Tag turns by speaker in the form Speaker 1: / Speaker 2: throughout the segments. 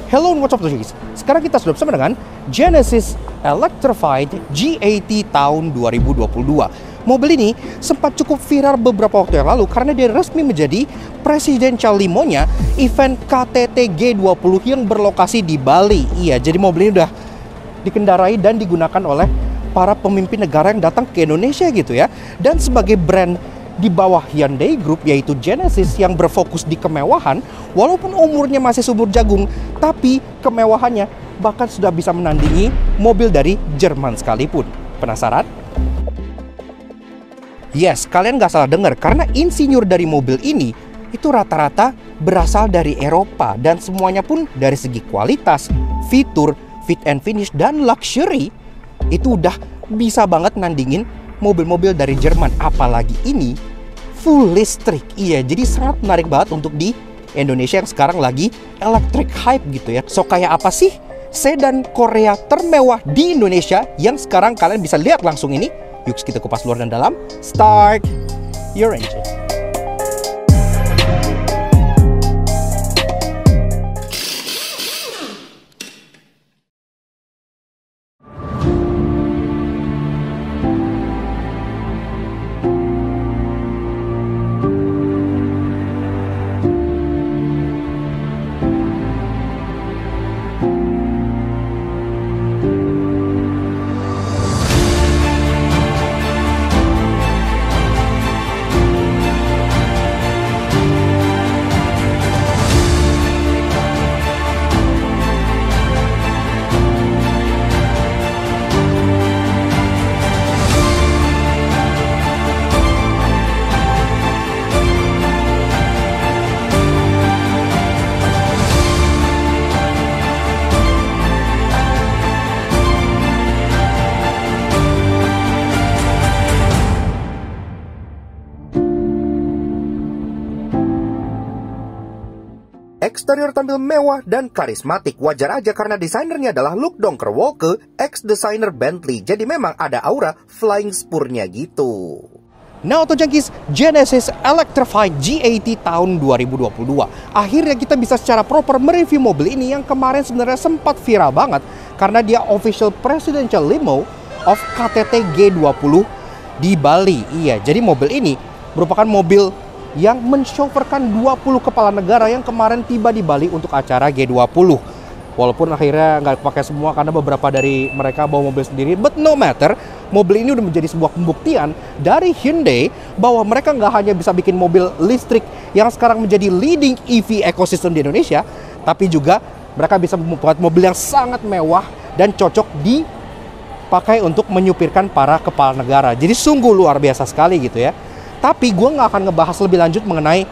Speaker 1: Hello and what's up guys. Sekarang kita sudah bersama dengan Genesis Electrified G80 tahun 2022. Mobil ini sempat cukup viral beberapa waktu yang lalu karena dia resmi menjadi presidential limonya event KTT G20 yang berlokasi di Bali. Iya, jadi mobil ini udah dikendarai dan digunakan oleh para pemimpin negara yang datang ke Indonesia gitu ya. Dan sebagai brand di bawah Hyundai Group yaitu Genesis yang berfokus di kemewahan, walaupun umurnya masih subur jagung, tapi kemewahannya bahkan sudah bisa menandingi mobil dari Jerman sekalipun. Penasaran? Yes, kalian nggak salah dengar, karena insinyur dari mobil ini itu rata-rata berasal dari Eropa dan semuanya pun dari segi kualitas, fitur, fit and finish, dan luxury itu udah bisa banget nandingin mobil-mobil dari Jerman. Apalagi ini full listrik. Iya, jadi sangat menarik banget untuk di Indonesia yang sekarang lagi electric hype gitu ya. So kayak apa sih sedan Korea termewah di Indonesia yang sekarang kalian bisa lihat langsung ini? Yuk kita kupas luar dan dalam. Start your engine. Eksterior tampil mewah dan karismatik, wajar aja karena desainernya adalah Luke Donkerwolke, ex-desainer Bentley. Jadi memang ada aura flying spurnya gitu. Nah, Auto Junkies, Genesis Electrified G80 tahun 2022. Akhirnya kita bisa secara proper mereview mobil ini yang kemarin sebenarnya sempat viral banget karena dia official presidential limo of KTT G20 di Bali. Iya, jadi mobil ini merupakan mobil yang menshowverkan 20 kepala negara yang kemarin tiba di Bali untuk acara G20. Walaupun akhirnya nggak pakai semua karena beberapa dari mereka bawa mobil sendiri. But no matter, mobil ini udah menjadi sebuah pembuktian dari Hyundai bahwa mereka nggak hanya bisa bikin mobil listrik yang sekarang menjadi leading EV ecosystem di Indonesia, tapi juga mereka bisa membuat mobil yang sangat mewah dan cocok dipakai untuk menyupirkan para kepala negara. Jadi sungguh luar biasa sekali gitu ya. Tapi gue nggak akan ngebahas lebih lanjut mengenai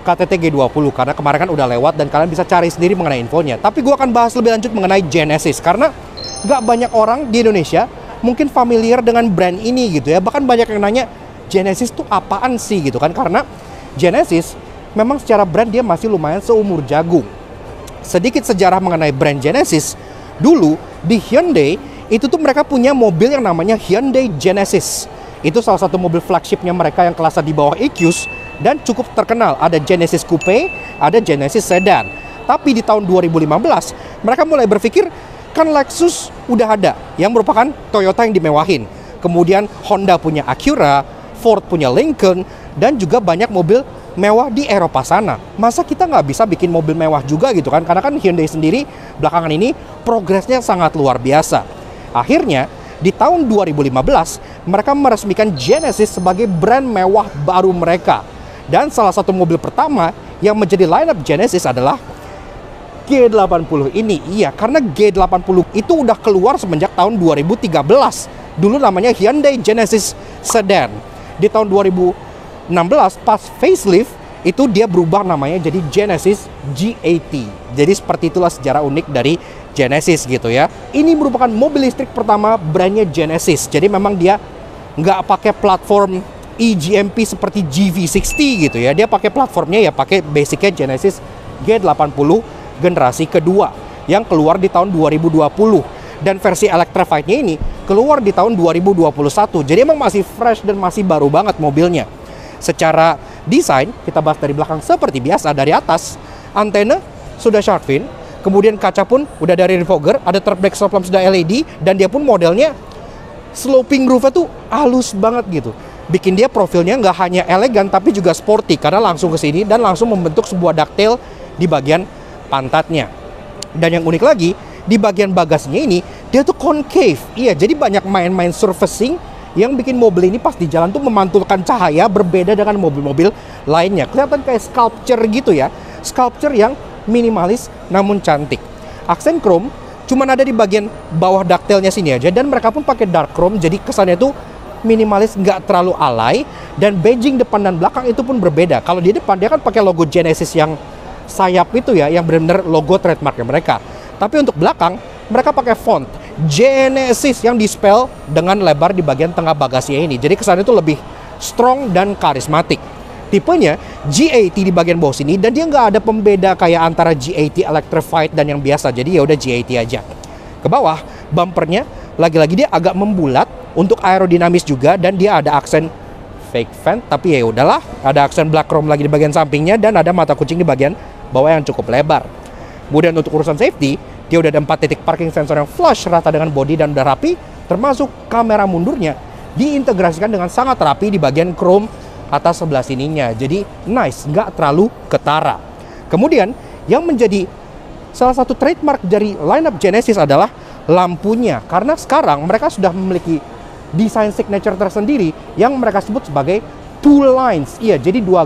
Speaker 1: KTT G20 karena kemarin kan udah lewat dan kalian bisa cari sendiri mengenai infonya. Tapi gue akan bahas lebih lanjut mengenai Genesis karena nggak banyak orang di Indonesia mungkin familiar dengan brand ini gitu ya. Bahkan banyak yang nanya Genesis tuh apaan sih gitu kan, karena Genesis memang secara brand dia masih lumayan seumur jagung. Sedikit sejarah mengenai brand Genesis. Dulu di Hyundai itu tuh mereka punya mobil yang namanya Hyundai Genesis. Itu salah satu mobil flagshipnya mereka yang kelasnya di bawah EQS dan cukup terkenal. Ada Genesis Coupe, ada Genesis Sedan. Tapi di tahun 2015, mereka mulai berpikir, kan Lexus udah ada, yang merupakan Toyota yang dimewahin. Kemudian Honda punya Acura, Ford punya Lincoln, dan juga banyak mobil mewah di Eropa sana. Masa kita nggak bisa bikin mobil mewah juga gitu kan? Karena kan Hyundai sendiri belakangan ini progresnya sangat luar biasa. Akhirnya, di tahun 2015, mereka meresmikan Genesis sebagai brand mewah baru mereka. Dan salah satu mobil pertama yang menjadi lineup Genesis adalah G80 ini. Iya, karena G80 itu udah keluar semenjak tahun 2013. Dulu namanya Hyundai Genesis Sedan. Di tahun 2016, pas facelift, itu dia berubah namanya jadi Genesis G80. Jadi seperti itulah sejarah unik dari Genesis gitu ya. Ini merupakan mobil listrik pertama brandnya Genesis. Jadi memang dia nggak pakai platform eGMP seperti GV60 gitu ya. Dia pakai platformnya ya pakai basicnya Genesis G80 generasi kedua yang keluar di tahun 2020. Dan versi Electrified-nya ini keluar di tahun 2021. Jadi emang masih fresh dan masih baru banget mobilnya. Secara desain, kita bahas dari belakang seperti biasa. Dari atas, antena sudah shark fin, Kemudian kaca pun udah dari refogger, ada turf brake stop lamp sudah LED, dan dia pun modelnya sloping roof-nya tuh halus banget gitu. Bikin dia profilnya nggak hanya elegan tapi juga sporty karena langsung ke sini dan langsung membentuk sebuah ducktail di bagian pantatnya. Dan yang unik lagi, di bagian bagasinya ini dia tuh concave. Iya, jadi banyak main-main surfacing yang bikin mobil ini pas di jalan tuh memantulkan cahaya berbeda dengan mobil-mobil lainnya. Kelihatan kayak sculpture gitu ya. Sculpture yang minimalis namun cantik. Aksen chrome cuman ada di bagian bawah ducktailnya sini aja, dan mereka pun pakai dark chrome, jadi kesannya tuh minimalis, nggak terlalu alay. Dan badging depan dan belakang itu pun berbeda. Kalau di depan dia kan pakai logo Genesis yang sayap itu ya, yang benar-benar logo trademarknya mereka. Tapi untuk belakang mereka pakai font Genesis yang di-spell dengan lebar di bagian tengah bagasinya ini. Jadi kesannya itu lebih strong dan karismatik. Tipenya G80 di bagian bawah sini, dan dia nggak ada pembeda kayak antara G80 Electrified dan yang biasa. Jadi ya udah G80 aja. Ke bawah bumpernya lagi-lagi dia agak membulat untuk aerodinamis juga, dan dia ada aksen fake vent, tapi ya udahlah, ada aksen black chrome lagi di bagian sampingnya, dan ada mata kucing di bagian bawah yang cukup lebar. Kemudian untuk urusan safety, dia udah ada 4 titik parking sensor yang flush rata dengan bodi dan udah rapi, termasuk kamera mundurnya diintegrasikan dengan sangat rapi di bagian chrome atas sebelah sininya. Jadi nice, nggak terlalu ketara. Kemudian yang menjadi salah satu trademark dari lineup Genesis adalah lampunya, karena sekarang mereka sudah memiliki desain signature tersendiri yang mereka sebut sebagai two lines. Iya, jadi 2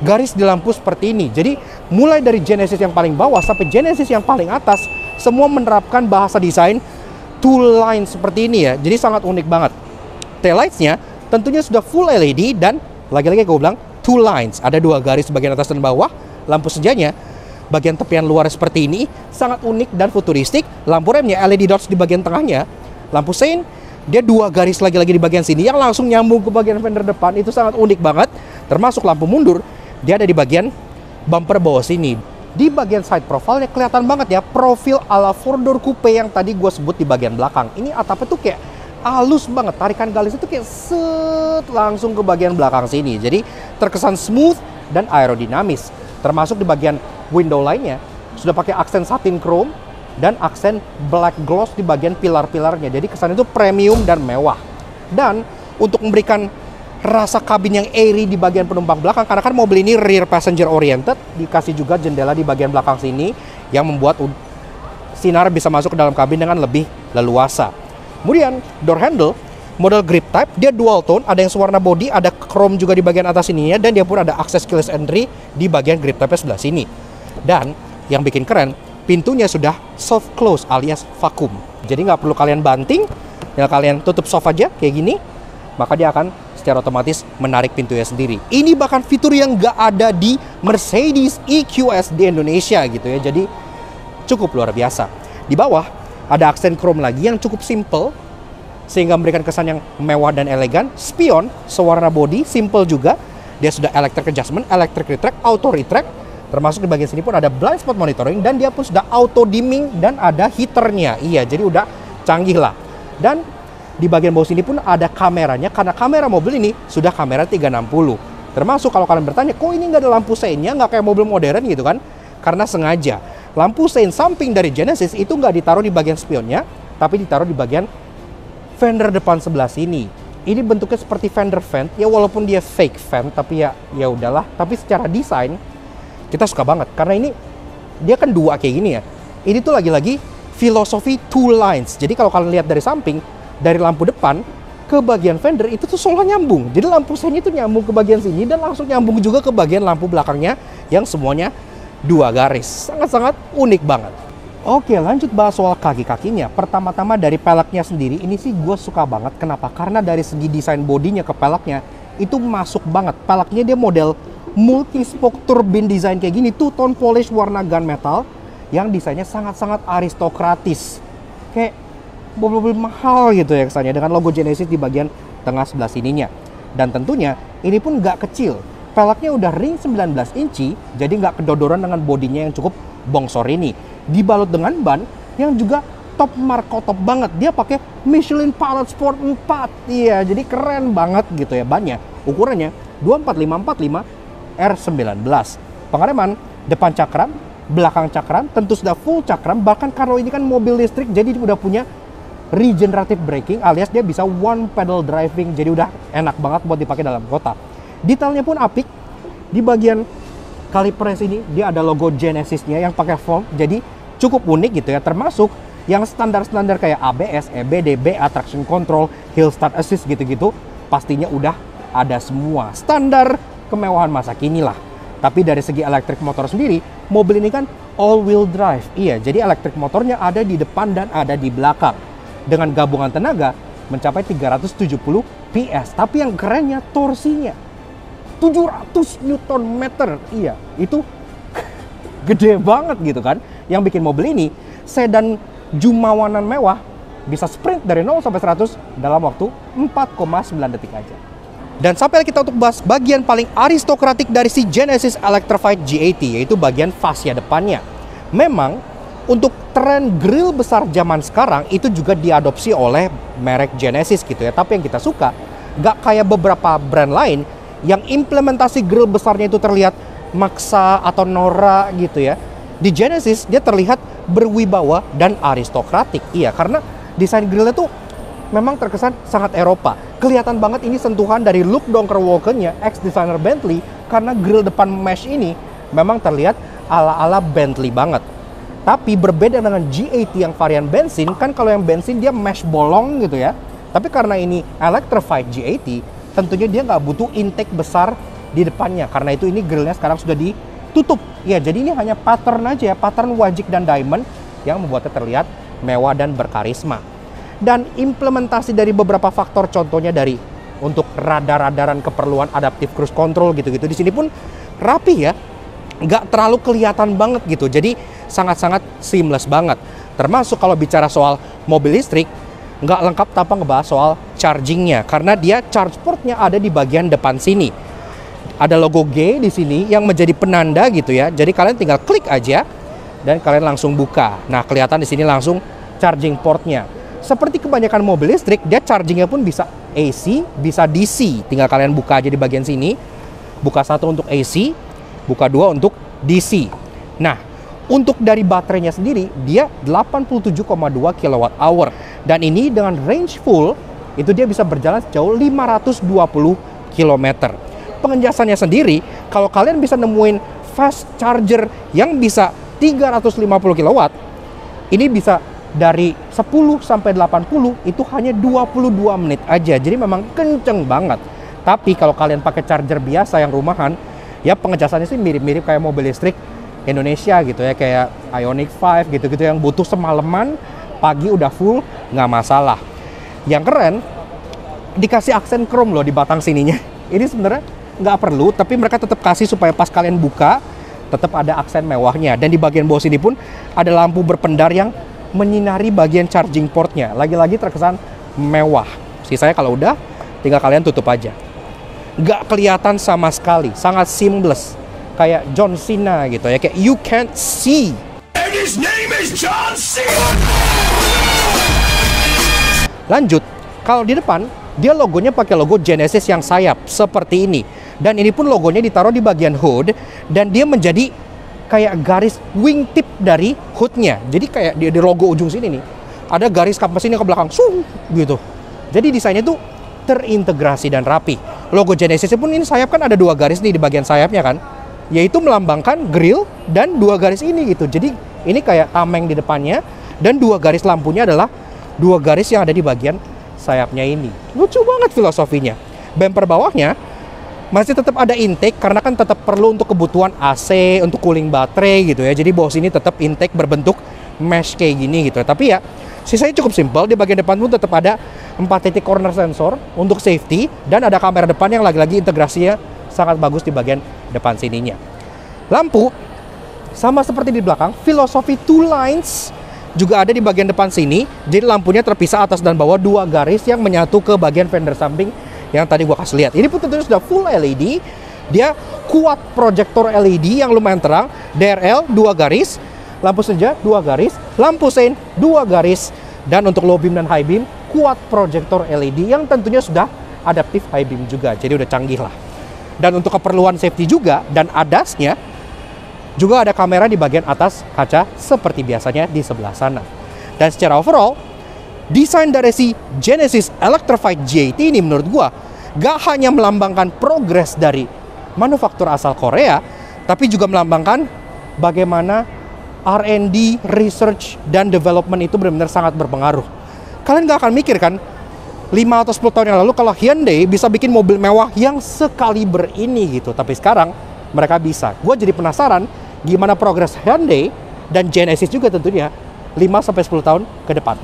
Speaker 1: garis di lampu seperti ini. Jadi mulai dari Genesis yang paling bawah sampai Genesis yang paling atas, semua menerapkan bahasa desain two lines seperti ini ya. Jadi sangat unik banget. Taillights-nya tentunya sudah full LED, dan lagi-lagi gue bilang two lines, ada 2 garis bagian atas dan bawah. Lampu sejanya bagian tepian luar seperti ini sangat unik dan futuristik. Lampu remnya LED dots di bagian tengahnya. Lampu sein dia 2 garis lagi-lagi di bagian sini yang langsung nyambung ke bagian fender depan, itu sangat unik banget. Termasuk lampu mundur dia ada di bagian bumper bawah sini. Di bagian side profile-nya kelihatan banget ya profil ala 4-door coupe yang tadi gue sebut di bagian belakang. Ini atapnya tuh kayak halus banget, tarikan galis itu kayak set langsung ke bagian belakang sini. Jadi terkesan smooth dan aerodinamis. Termasuk di bagian window lainnya sudah pakai aksen satin chrome dan aksen black gloss di bagian pilar-pilarnya. Jadi kesannya itu premium dan mewah. Dan untuk memberikan rasa kabin yang airy di bagian penumpang belakang, karena kan mobil ini rear passenger oriented, dikasih juga jendela di bagian belakang sini yang membuat sinar bisa masuk ke dalam kabin dengan lebih leluasa. Kemudian door handle model grip type, dia dual tone, ada yang sewarna body, ada chrome juga di bagian atas sininya, dan dia pun ada akses keyless entry di bagian grip type sebelah sini. Dan yang bikin keren, pintunya sudah soft close alias vakum. Jadi nggak perlu kalian banting, tinggal kalian tutup soft aja kayak gini, maka dia akan secara otomatis menarik pintunya sendiri. Ini bahkan fitur yang nggak ada di Mercedes EQS di Indonesia gitu ya. Jadi cukup luar biasa. Di bawah ada aksen chrome lagi yang cukup simple sehingga memberikan kesan yang mewah dan elegan. Spion sewarna body, simple juga. Dia sudah electric adjustment, electric retract, auto retract. Termasuk di bagian sini pun ada blind spot monitoring, dan dia pun sudah auto dimming dan ada heaternya. Iya, jadi udah canggih lah. Dan di bagian bawah sini pun ada kameranya, karena kamera mobil ini sudah kamera 360. Termasuk kalau kalian bertanya, kok ini nggak ada lampu seinnya, nggak kayak mobil modern gitu kan? Karena sengaja lampu sein samping dari Genesis itu nggak ditaruh di bagian spionnya, tapi ditaruh di bagian fender depan sebelah sini. Ini bentuknya seperti fender vent, ya walaupun dia fake vent, tapi ya udahlah. Tapi secara desain kita suka banget, karena ini dia kan 2 kayak gini ya. Ini tuh lagi-lagi filosofi two lines. Jadi kalau kalian lihat dari samping, dari lampu depan ke bagian fender itu tuh seolah nyambung. Jadi lampu seinnya itu nyambung ke bagian sini dan langsung nyambung juga ke bagian lampu belakangnya yang semuanya 2 garis. Sangat-sangat unik banget. Oke, lanjut bahas soal kaki-kakinya. Pertama-tama dari peleknya sendiri, ini sih gue suka banget. Kenapa? Karena dari segi desain bodinya ke peleknya itu masuk banget. Peleknya dia model multi-spoke turbine design kayak gini, two-tone polish warna gunmetal yang desainnya sangat-sangat aristokratis. Kayak mobil-mobil mahal gitu ya kesannya, dengan logo Genesis di bagian tengah sebelah sininya. Dan tentunya ini pun nggak kecil. Peleknya udah ring 19 inci, jadi nggak kedodoran dengan bodinya yang cukup bongsor ini. Dibalut dengan ban yang juga top Marco top banget. Dia pakai Michelin Pilot Sport 4. Iya, jadi keren banget gitu ya bannya. Ukurannya 245/45 R19. Pengereman depan cakram belakang cakram tentu sudah full cakram. Bahkan kalau ini kan mobil listrik, jadi udah punya regenerative braking alias dia bisa one pedal driving. Jadi udah enak banget buat dipakai dalam kota. Detailnya pun apik. Di bagian kaliper sini dia ada logo Genesis-nya yang pakai foam. Jadi cukup unik gitu ya. Termasuk yang standar-standar kayak ABS, EBD, BA, traction control, hill start assist gitu-gitu. Pastinya udah ada semua. Standar kemewahan masa kini lah. Tapi dari segi elektrik motor sendiri, mobil ini kan all-wheel drive. Iya, jadi elektrik motornya ada di depan dan ada di belakang. Dengan gabungan tenaga mencapai 370 PS. Tapi yang kerennya torsinya 700 Nm. Iya, itu gede banget gitu kan. Yang bikin mobil ini sedan jumawanan mewah bisa sprint dari 0 sampai 100 dalam waktu 4,9 detik aja. Dan sampai kita untuk bahas bagian paling aristokratik dari si Genesis Electrified G80, yaitu bagian fascia depannya. Memang untuk tren grill besar zaman sekarang itu juga diadopsi oleh merek Genesis gitu ya. Tapi yang kita suka, gak kayak beberapa brand lain yang implementasi grill besarnya itu terlihat maksa atau norak gitu ya. Di Genesis dia terlihat berwibawa dan aristokratik. Iya, karena desain grillnya tuh memang terkesan sangat Eropa. Kelihatan banget ini sentuhan dari look Donker Walker-nya ex-designer Bentley, karena grill depan mesh ini memang terlihat ala-ala Bentley banget. Tapi berbeda dengan G80 yang varian bensin, kan kalau yang bensin dia mesh bolong gitu ya. Tapi karena ini Electrified G80, tentunya dia nggak butuh intake besar di depannya. Karena itu ini grillnya sekarang sudah ditutup. Ya, jadi ini hanya pattern aja ya, pattern wajik dan diamond yang membuatnya terlihat mewah dan berkarisma. Dan implementasi dari beberapa faktor, contohnya dari untuk radar-radaran keperluan adaptive cruise control gitu-gitu. Di sini pun rapi ya, nggak terlalu kelihatan banget gitu. Jadi sangat-sangat seamless banget. Termasuk kalau bicara soal mobil listrik, nggak lengkap tanpa ngebahas soal chargingnya, karena dia charge portnya ada di bagian depan sini. Ada logo G di sini yang menjadi penanda gitu ya. Jadi kalian tinggal klik aja dan kalian langsung buka. Nah, kelihatan di sini langsung charging portnya. Seperti kebanyakan mobil listrik, dia chargingnya pun bisa AC, bisa DC. Tinggal kalian buka aja di bagian sini. Buka satu untuk AC, buka dua untuk DC. Nah, untuk dari baterainya sendiri, dia 87,2 kWh. Dan ini dengan range full, itu dia bisa berjalan sejauh 520 km. Pengecasannya sendiri, kalau kalian bisa nemuin fast charger yang bisa 350 kW, ini bisa dari 10 sampai 80 itu hanya 22 menit aja. Jadi memang kenceng banget. Tapi kalau kalian pakai charger biasa yang rumahan, ya pengecasannya sih mirip-mirip kayak mobil listrik Indonesia gitu ya, kayak Ioniq 5 gitu-gitu yang butuh semalaman, pagi udah full, nggak masalah. Yang keren, dikasih aksen chrome loh di batang sininya. Ini sebenarnya nggak perlu, tapi mereka tetap kasih supaya pas kalian buka, tetap ada aksen mewahnya. Dan di bagian bawah sini pun ada lampu berpendar yang menyinari bagian charging portnya. Lagi-lagi terkesan mewah. Sisanya kalau udah, tinggal kalian tutup aja. Nggak kelihatan sama sekali, sangat seamless. Kayak John Cena gitu ya, kayak you can't see. And his name is John Cena. Lanjut, kalau di depan, dia logonya pakai logo Genesis yang sayap, seperti ini. Dan ini pun logonya ditaruh di bagian hood, dan dia menjadi kayak garis wingtip dari hoodnya. Jadi kayak di logo ujung sini nih, ada garis kampas ini ke belakang, gitu. Jadi desainnya tuh terintegrasi dan rapi. Logo Genesis pun ini sayap kan ada dua garis nih di bagian sayapnya kan, yaitu melambangkan grill dan dua garis ini gitu. Jadi ini kayak tameng di depannya, dan dua garis lampunya adalah dua garis yang ada di bagian sayapnya ini. Lucu banget filosofinya. Bumper bawahnya masih tetap ada intake, karena kan tetap perlu untuk kebutuhan AC, untuk cooling baterai gitu ya. Jadi bawah sini tetap intake berbentuk mesh kayak gini gitu. Tapi ya sisanya cukup simpel. Di bagian depan pun tetap ada 4 titik corner sensor untuk safety, dan ada kamera depan yang lagi-lagi integrasinya sangat bagus di bagian depan sininya. Lampu sama seperti di belakang, filosofi two lines juga ada di bagian depan sini. Jadi lampunya terpisah atas dan bawah, dua garis yang menyatu ke bagian fender samping yang tadi gua kasih lihat. Ini pun tentunya sudah full LED. Dia kuat proyektor LED yang lumayan terang. DRL 2 garis, lampu senja 2 garis, lampu sein 2 garis, dan untuk low beam dan high beam kuat proyektor LED yang tentunya sudah adaptif high beam juga. Jadi udah canggih lah. Dan untuk keperluan safety juga dan ADAS-nya, Juga ada kamera di bagian atas kaca seperti biasanya di sebelah sana. Dan secara overall, desain dari si Genesis Electrified G80 ini menurut gua gak hanya melambangkan progres dari manufaktur asal Korea, tapi juga melambangkan bagaimana R&D, research, dan development itu benar-benar sangat berpengaruh. Kalian gak akan mikir kan, 5 atau 10 tahun yang lalu kalau Hyundai bisa bikin mobil mewah yang sekaliber ini gitu. Tapi sekarang mereka bisa. Gue jadi penasaran gimana progres Hyundai dan Genesis juga tentunya 5-10 tahun ke depan.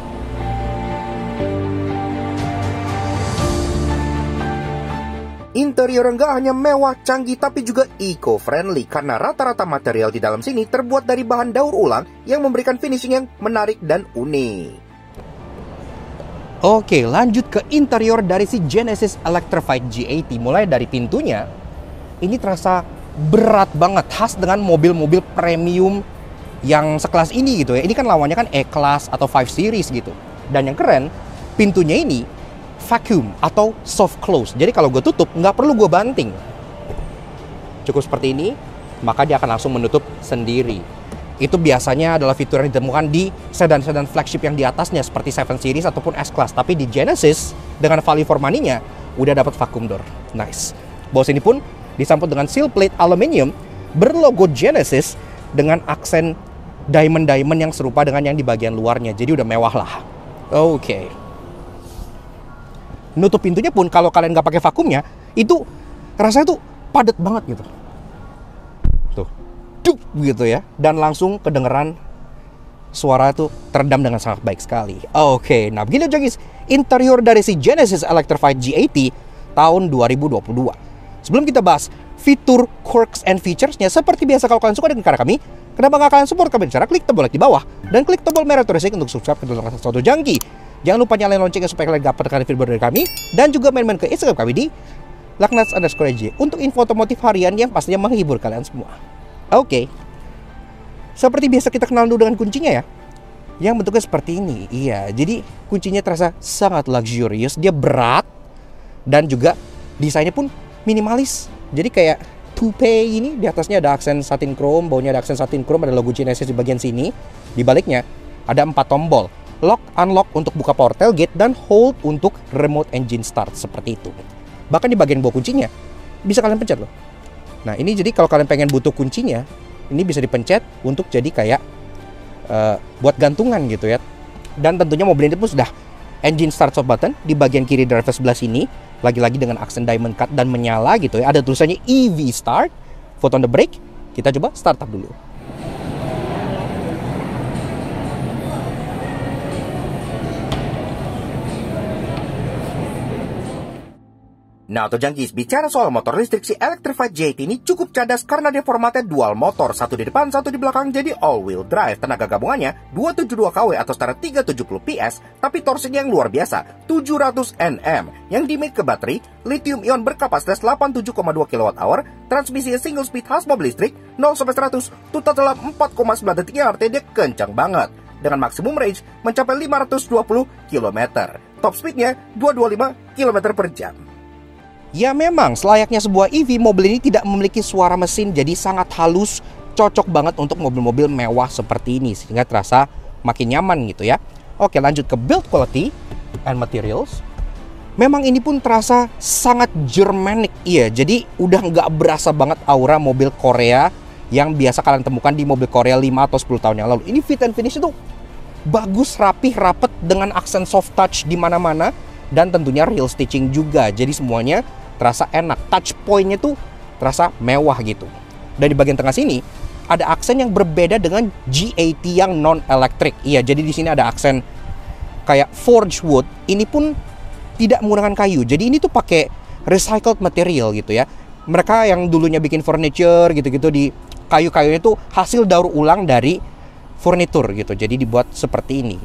Speaker 1: Interior nggak hanya mewah, canggih, tapi juga eco-friendly karena rata-rata material di dalam sini terbuat dari bahan daur ulang yang memberikan finishing yang menarik dan unik. Oke, lanjut ke interior dari si Genesis Electrified G80. Mulai dari pintunya, ini terasa berat banget, khas dengan mobil-mobil premium yang sekelas ini gitu ya. Ini kan lawannya kan E-Class atau 5 Series gitu. Dan yang keren, pintunya ini vacuum atau soft close. Jadi kalau gue tutup, nggak perlu gue banting. Cukup seperti ini, maka dia akan langsung menutup sendiri. Itu biasanya adalah fitur yang ditemukan di sedan-sedan flagship yang di atasnya seperti 7 Series ataupun S-Class. Tapi di Genesis dengan value for money-nya udah dapat vacuum door. Nice. Bawah sini pun disambut dengan seal plate aluminium berlogo Genesis dengan aksen diamond-diamond yang serupa dengan yang di bagian luarnya. Jadi udah mewah lah. Oke. Nutup pintunya pun kalau kalian nggak pakai vakumnya, itu rasanya tuh padat banget gitu. Tuh. Dup gitu ya. Dan langsung kedengeran suara tuh teredam dengan sangat baik sekali. Oke, nah begini aja guys, interior dari si Genesis Electrified G80 tahun 2022. Sebelum kita bahas fitur, quirks, and features-nya, seperti biasa kalau kalian suka dengan karya kami, kenapa nggak kalian support kami cara klik tombol like di bawah dan klik tombol merah tulisnya untuk subscribe ke channel Soto Jangki. Jangan lupa nyalain loncengnya supaya kalian dapat tekan video dari kami, dan juga main-main ke Instagram kami di laknats_j untuk info otomotif harian yang pastinya menghibur kalian semua. Oke. Seperti biasa kita kenal dulu dengan kuncinya ya. Yang bentuknya seperti ini. Iya, jadi kuncinya terasa sangat luxurious, dia berat dan juga desainnya pun minimalis. Jadi kayak toupe ini, di atasnya ada aksen satin chrome, bawahnya ada aksen satin chrome, ada logo Genesis di bagian sini. Di baliknya ada 4 tombol. Lock, unlock untuk buka power tailgate, dan hold untuk remote engine start seperti itu. Bahkan di bagian bawah kuncinya bisa kalian pencet loh. Nah ini jadi kalau kalian pengen butuh kuncinya, ini bisa dipencet untuk jadi kayak buat gantungan gitu ya. Dan tentunya mobil ini pun sudah engine start stop button di bagian kiri driver sebelah sini, lagi-lagi dengan aksen diamond cut dan menyala gitu ya. Ada tulisannya EV start, foot on the brake. Kita coba start up dulu. Nah, Auto Junkies, bicara soal motor listrik, si Electrified G80 ini cukup cadas karena dia formatnya dual motor, satu di depan, satu di belakang, jadi all-wheel drive. Tenaga gabungannya 272 kW atau setara 370 PS, tapi torsinya yang luar biasa, 700 Nm, yang dimit ke baterai lithium-ion berkapasitas 87,2 kWh, transmisi single speed khas mobil listrik, 0-100 total dalam 4,9 detik, yang artinya dia kencang banget. Dengan maksimum range mencapai 520 km. Top speednya 225 km per jam. Ya memang, selayaknya sebuah EV, mobil ini tidak memiliki suara mesin, jadi sangat halus, cocok banget untuk mobil-mobil mewah seperti ini, sehingga terasa makin nyaman gitu ya. Oke, lanjut ke build quality and materials. Memang ini pun terasa sangat Germanic, iya, jadi udah nggak berasa banget aura mobil Korea yang biasa kalian temukan di mobil Korea 5 atau 10 tahun yang lalu. Ini fit and finish itu bagus, rapih, rapet, dengan aksen soft touch di mana-mana. Dan tentunya real stitching juga, jadi semuanya terasa enak. Touch point-nya tuh terasa mewah gitu. Dan di bagian tengah sini ada aksen yang berbeda dengan G80 yang non-elektrik. Iya, jadi di sini ada aksen kayak forged wood. Ini pun tidak menggunakan kayu, jadi ini tuh pakai recycled material gitu ya. Mereka yang dulunya bikin furniture gitu-gitu, di kayu-kayunya tuh hasil daur ulang dari furnitur gitu, jadi dibuat seperti ini.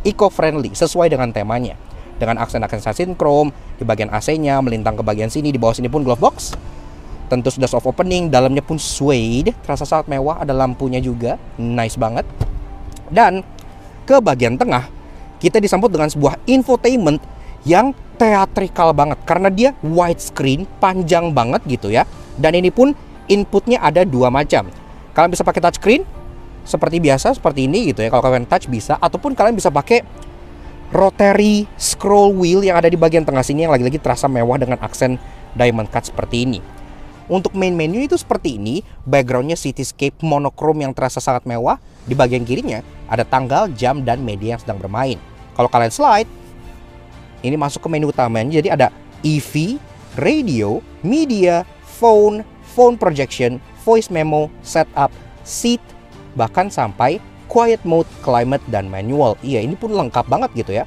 Speaker 1: Eco-friendly, sesuai dengan temanya. Dengan aksen-aksen satin chrome di bagian AC-nya, melintang ke bagian sini. Di bawah sini pun glove box. Tentu sudah soft opening, dalamnya pun suede, terasa sangat mewah, ada lampunya juga, nice banget. Dan ke bagian tengah, kita disambut dengan sebuah infotainment yang teatrikal banget, karena dia widescreen, panjang banget gitu ya. Dan ini pun inputnya ada 2 macam. Kalian bisa pakai touchscreen seperti biasa, seperti ini gitu ya. Kalau kalian touch bisa, ataupun kalian bisa pakai rotary scroll wheel yang ada di bagian tengah sini yang lagi-lagi terasa mewah dengan aksen diamond cut seperti ini. Untuk main menu itu seperti ini, backgroundnya cityscape monochrome yang terasa sangat mewah. Di bagian kirinya ada tanggal, jam, dan media yang sedang bermain. Kalau kalian slide, ini masuk ke menu utamanya. Jadi ada EV, radio, media, phone projection, voice memo, setup, seat, bahkan sampai quiet mode, climate, dan manual. Iya, ini pun lengkap banget gitu ya.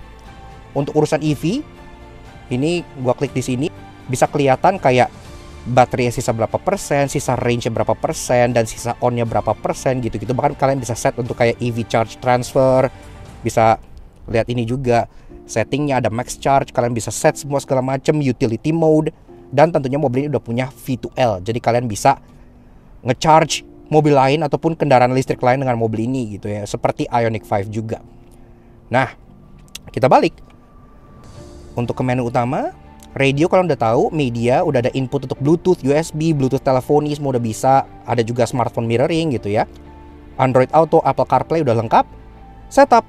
Speaker 1: Untuk urusan EV, ini gua klik di sini, bisa kelihatan kayak baterai sisa berapa persen, sisa range berapa persen, dan sisa on-nya berapa persen gitu-gitu. Bahkan kalian bisa set untuk kayak EV charge transfer. Bisa lihat ini juga settingnya, ada max charge. Kalian bisa set semua segala macam, utility mode. Dan tentunya mobil ini udah punya V2L. Jadi kalian bisa nge-charge mobil lain ataupun kendaraan listrik lain dengan mobil ini gitu ya. Seperti Ioniq 5 juga. Nah, kita balik. Untuk ke menu utama, radio kalau udah tahu, media udah ada input untuk Bluetooth, USB, Bluetooth teleponi semua udah bisa. Ada juga smartphone mirroring gitu ya. Android Auto, Apple CarPlay udah lengkap. Setup.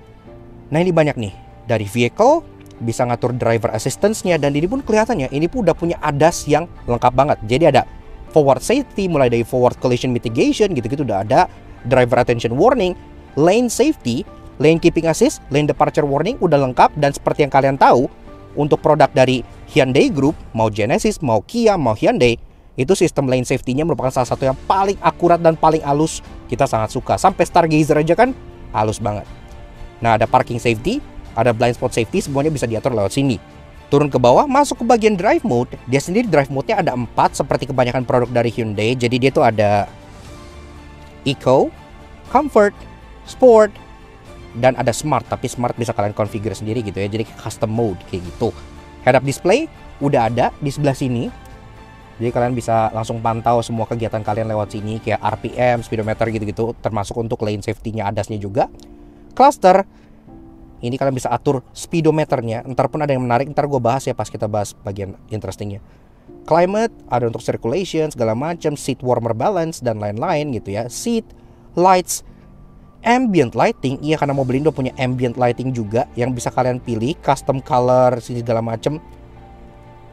Speaker 1: Nah, ini banyak nih. Dari vehicle, bisa ngatur driver assistance-nya, dan ini pun kelihatannya ini pun udah punya ADAS yang lengkap banget. Jadi ada forward safety, mulai dari forward collision mitigation gitu-gitu udah ada, driver attention warning, lane safety, lane keeping assist, lane departure warning udah lengkap. Dan seperti yang kalian tahu, untuk produk dari Hyundai Group, mau Genesis, mau Kia, mau Hyundai, itu sistem lane safety-nya merupakan salah satu yang paling akurat dan paling halus. Kita sangat suka. Sampai Stargazer aja kan halus banget. Nah, ada parking safety, ada blind spot safety, semuanya bisa diatur lewat sini. Turun ke bawah, masuk ke bagian drive mode. Dia sendiri drive mode-nya ada 4 seperti kebanyakan produk dari Hyundai. Jadi dia tuh ada Eco, Comfort, Sport, dan ada Smart. Tapi Smart bisa kalian configure sendiri gitu ya. Jadi custom mode kayak gitu. Head-up display udah ada di sebelah sini. Jadi kalian bisa langsung pantau semua kegiatan kalian lewat sini, kayak RPM, speedometer gitu-gitu, termasuk untuk lane safety-nya, ADAS-nya juga. Cluster, ini kalian bisa atur speedometernya. Ntar pun ada yang menarik, ntar gue bahas ya pas kita bahas bagian interestingnya. Climate, ada untuk circulation, segala macam, seat warmer balance, dan lain-lain gitu ya. Seat, lights, ambient lighting. Iya, karena mobil ini udah punya ambient lighting juga yang bisa kalian pilih, custom color, segala macam.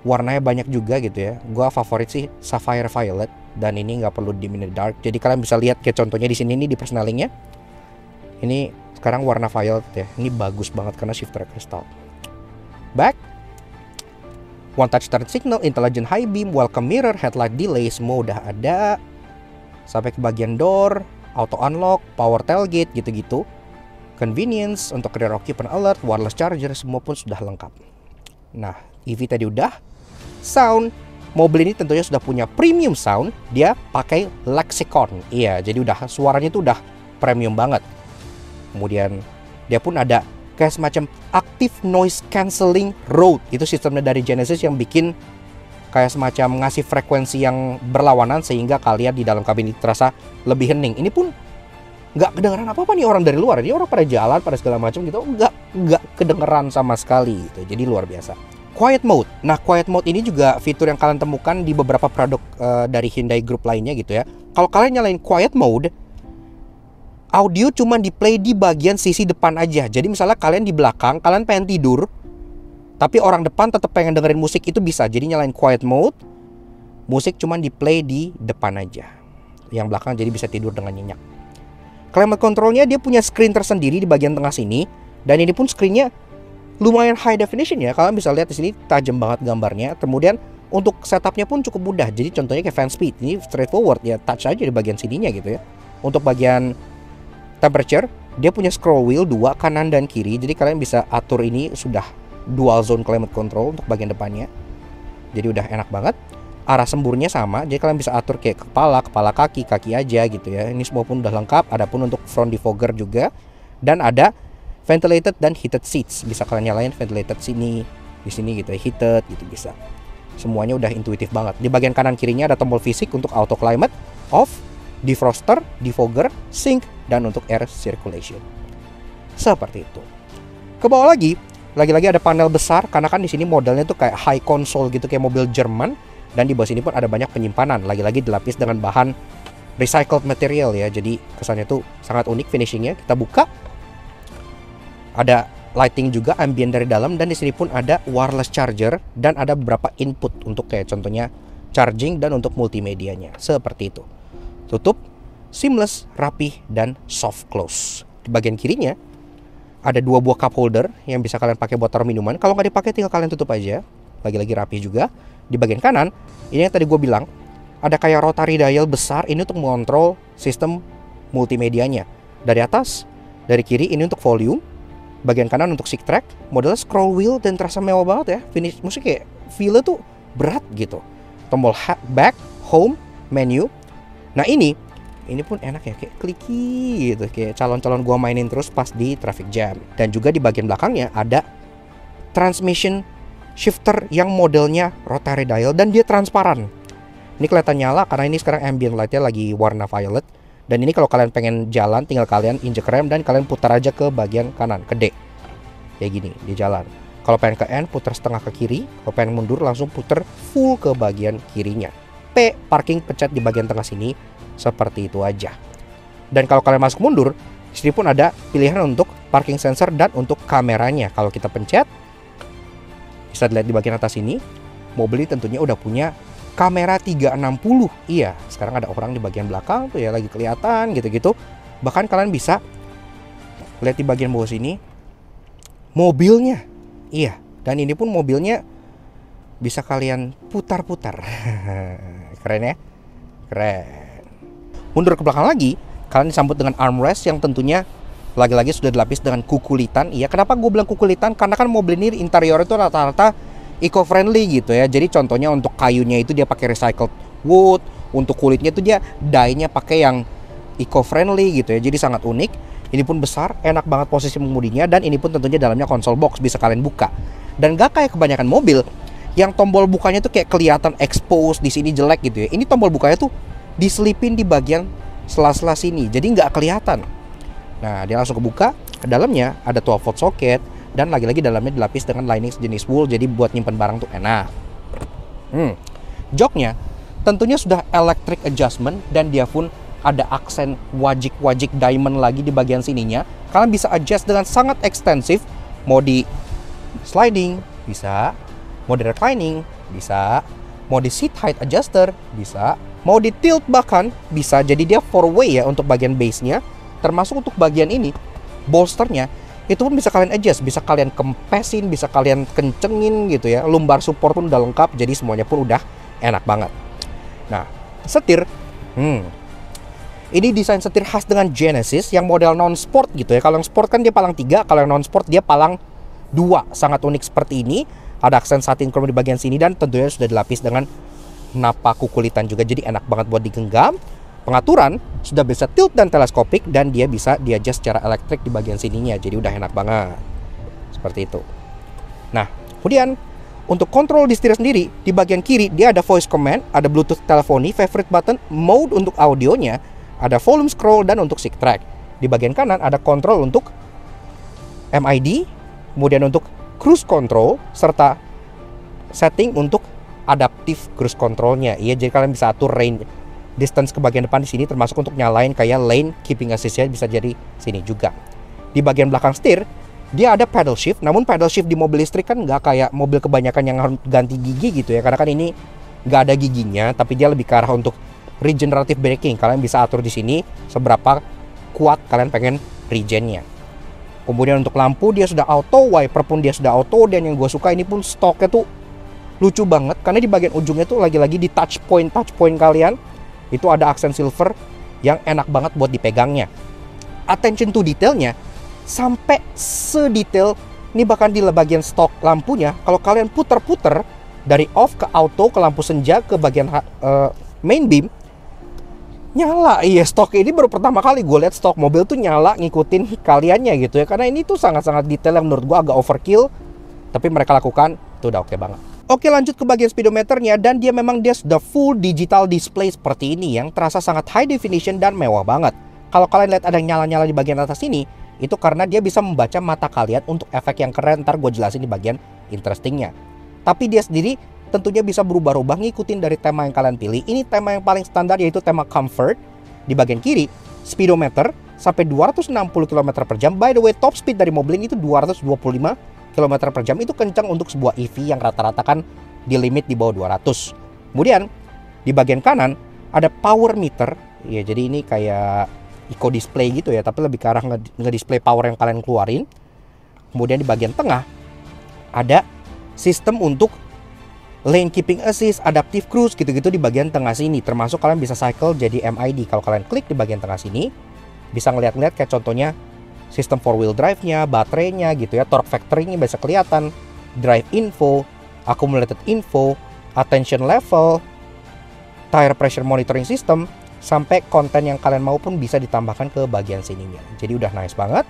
Speaker 1: Warnanya banyak juga gitu ya. Gue favorit sih Sapphire Violet, dan ini nggak perlu dim in the dark. Jadi kalian bisa lihat kayak contohnya di sini nih di personalingnya. Ini sekarang warna violet ya. Ini bagus banget karena shifter kristal. Back, one touch turn signal, intelligent high beam, welcome mirror, headlight delay, semua udah ada. Sampai ke bagian door, auto unlock, power tailgate gitu-gitu. Convenience untuk rear occupant alert, wireless charger, semua pun sudah lengkap. Nah, EV tadi udah. Sound, mobil ini tentunya sudah punya premium sound. Dia pakai Lexicon. Iya, jadi udah suaranya itu udah premium banget. Kemudian dia pun ada kayak semacam active noise cancelling Rode. Itu sistemnya dari Genesis yang bikin kayak semacam ngasih frekuensi yang berlawanan sehingga kalian di dalam kabin itu terasa lebih hening. Ini pun nggak kedengeran apa-apa nih orang dari luar. Ini orang pada jalan, pada segala macam gitu, nggak kedengeran sama sekali gitu. Jadi luar biasa. Quiet mode. Nah, quiet mode ini juga fitur yang kalian temukan di beberapa produk dari Hyundai Group lainnya gitu ya. Kalau kalian nyalain quiet mode, audio cuma di play di bagian sisi depan aja. Jadi misalnya kalian di belakang, kalian pengen tidur, tapi orang depan tetap pengen dengerin musik, itu bisa. Jadi nyalain quiet mode, musik cuma di play di depan aja. Yang belakang jadi bisa tidur dengan nyenyak. Climate controlnya dia punya screen tersendiri di bagian tengah sini. Dan ini pun screennya lumayan high definition ya. Kalian bisa lihat di sini tajam banget gambarnya. Kemudian untuk setupnya pun cukup mudah. Jadi contohnya kayak fan speed, ini straightforward ya, touch aja di bagian sininya gitu ya. Untuk bagian temperature, dia punya scroll wheel 2 kanan dan kiri. Jadi kalian bisa atur, ini sudah dual zone climate control untuk bagian depannya. Jadi udah enak banget. Arah semburnya sama, jadi kalian bisa atur kayak kepala kaki aja gitu ya. Ini semua pun udah lengkap. Adapun untuk front defogger juga. Dan ada ventilated dan heated seats. Bisa kalian nyalain ventilated sini, di sini gitu ya, heated gitu bisa. Semuanya udah intuitif banget. Di bagian kanan kirinya ada tombol fisik untuk auto climate, off, defroster, defogger, sync, dan untuk air circulation. Seperti itu. Ke bawah lagi ada panel besar karena kan di sini modelnya tuh kayak high console gitu, kayak mobil Jerman. Dan di bawah sini pun ada banyak penyimpanan, lagi-lagi dilapis dengan bahan recycled material ya, jadi kesannya tuh sangat unik finishingnya. Kita buka, ada lighting juga ambient dari dalam, dan di sini pun ada wireless charger dan ada beberapa input untuk kayak contohnya charging dan untuk multimedianya seperti itu. Tutup seamless, rapih, dan soft close. Di bagian kirinya ada 2 buah cup holder yang bisa kalian pakai buat taruh minuman. Kalau nggak dipakai tinggal kalian tutup aja. Lagi-lagi rapih juga. Di bagian kanan ini yang tadi gue bilang, ada kayak rotary dial besar ini untuk mengontrol sistem multimedianya. Dari atas, dari kiri ini untuk volume, bagian kanan untuk stick track, modelnya scroll wheel dan terasa mewah banget ya. Finish musik kayak feel-nya tuh berat gitu. Tombol back, home, menu. Nah ini pun enak ya, kayak clicky gitu, kayak calon-calon gua mainin terus pas di traffic jam. Dan juga di bagian belakangnya ada transmission shifter yang modelnya rotary dial dan dia transparan. Ini kelihatan nyala karena ini sekarang ambient lightnya lagi warna violet. Dan ini kalau kalian pengen jalan tinggal kalian injek rem dan kalian putar aja ke bagian kanan, ke D. Kayak gini, dia jalan. Kalau pengen ke N, putar setengah ke kiri. Kalau pengen mundur, langsung putar full ke bagian kirinya. P, parking, pencet di bagian tengah sini. Seperti itu aja. Dan kalau kalian masuk mundur, di sini pun ada pilihan untuk parking sensor dan untuk kameranya. Kalau kita pencet, bisa dilihat di bagian atas ini, mobil ini tentunya udah punya kamera 360. Iya, sekarang ada orang di bagian belakang tuh ya, lagi kelihatan gitu-gitu. Bahkan kalian bisa lihat di bagian bawah sini mobilnya. Iya, dan ini pun mobilnya bisa kalian putar-putar. Keren ya? Keren. Mundur ke belakang lagi, kalian disambut dengan armrest yang tentunya lagi-lagi sudah dilapis dengan kukulitan. Iya, kenapa gue bilang kukulitan? Karena kan mobil ini interior itu rata-rata eco-friendly gitu ya. Jadi contohnya untuk kayunya itu dia pakai recycled wood, untuk kulitnya itu dia dye-nya pakai yang eco-friendly gitu ya. Jadi sangat unik. Ini pun besar, enak banget posisi mengemudinya, dan ini pun tentunya dalamnya konsol box bisa kalian buka. Dan gak kayak kebanyakan mobil yang tombol bukanya tuh kayak kelihatan expose di sini jelek gitu ya. Ini tombol bukanya tuh diselipin di bagian sela-sela sini, jadi nggak kelihatan. Nah, dia langsung kebuka. Ke dalamnya ada 12 volt socket, dan lagi-lagi dalamnya dilapis dengan lining sejenis wool, jadi buat nyimpen barang tuh enak. Joknya tentunya sudah electric adjustment, dan dia pun ada aksen wajik-wajik diamond lagi di bagian sininya. Kalian bisa adjust dengan sangat ekstensif. Mode sliding bisa, mode reclining bisa, mode seat height adjuster bisa, mode tilt bahkan bisa. Jadi dia 4-way ya untuk bagian base-nya. Termasuk untuk bagian ini, bolsternya itu pun bisa kalian adjust, bisa kalian kempesin, bisa kalian kencengin gitu ya. Lumbar support pun udah lengkap, jadi semuanya pun udah enak banget. Nah, setir, ini desain setir khas dengan Genesis yang model non-sport gitu ya. Kalau yang sport kan dia palang 3, kalau yang non-sport dia palang 2. Sangat unik seperti ini. Ada aksen satin chrome di bagian sini, dan tentunya sudah dilapis dengan napa kukulitan juga. Jadi enak banget buat digenggam. Pengaturan sudah bisa tilt dan teleskopik, dan dia bisa di-adjust secara elektrik di bagian sininya. Jadi udah enak banget. Seperti itu. Nah, kemudian untuk kontrol di setir sendiri, di bagian kiri dia ada voice command, ada Bluetooth teleponi, favorite button, mode untuk audionya, ada volume scroll, dan untuk stick track. Di bagian kanan ada kontrol untuk MID, kemudian untuk cruise control, serta setting untuk adaptive cruise controlnya. Iya, jadi kalian bisa atur range distance ke bagian depan di sini, termasuk untuk nyalain kayak lane keeping assist-nya bisa jadi sini juga. Di bagian belakang setir dia ada paddle shift, namun paddle shift di mobil listrik kan nggak kayak mobil kebanyakan yang harus ganti gigi gitu ya, karena kan ini nggak ada giginya, tapi dia lebih ke arah untuk regenerative braking. Kalian bisa atur di sini seberapa kuat kalian pengen regennya. Kemudian untuk lampu dia sudah auto, wiper pun dia sudah auto, dan yang gue suka ini pun stoknya tuh lucu banget karena di bagian ujungnya tuh lagi-lagi di touch point kalian itu ada aksen silver yang enak banget buat dipegangnya. Attention to detailnya sampai sedetail ini, bahkan di bagian stok lampunya kalau kalian puter-puter dari off ke auto ke lampu senja ke bagian main beam nyala. Iya, stok ini baru pertama kali gue lihat stok mobil tuh nyala ngikutin kaliannya gitu ya, karena ini tuh sangat-sangat detail yang menurut gue agak overkill, tapi mereka lakukan itu udah oke banget. Oke, lanjut ke bagian speedometernya, dan dia sudah full digital display seperti ini yang terasa sangat high definition dan mewah banget. Kalau kalian lihat ada yang nyala-nyala di bagian atas ini, itu karena dia bisa membaca mata kalian untuk efek yang keren. Ntar gue jelasin di bagian interestingnya. Tapi dia sendiri tentunya bisa berubah-ubah ngikutin dari tema yang kalian pilih. Ini tema yang paling standar yaitu tema comfort. di bagian kiri, speedometer sampai 260 km per jam. By the way, top speed dari mobil ini itu 225 km per jam. Itu kencang untuk sebuah EV yang rata-rata kan di limit di bawah 200. Kemudian di bagian kanan ada power meter. Ya, jadi ini kayak eco display gitu ya, tapi lebih ke arah nge-display power yang kalian keluarin. Kemudian di bagian tengah ada sistem untuk lane keeping assist, adaptive cruise gitu-gitu di bagian tengah sini. Termasuk kalian bisa cycle jadi MID. Kalau kalian klik di bagian tengah sini, bisa ngeliat-ngeliat kayak contohnya sistem 4-wheel drive-nya, baterainya gitu ya, torque factory-nya bisa kelihatan, drive info, accumulated info, attention level, tire pressure monitoring system, sampai konten yang kalian mau pun bisa ditambahkan ke bagian sininya. Jadi udah nice banget.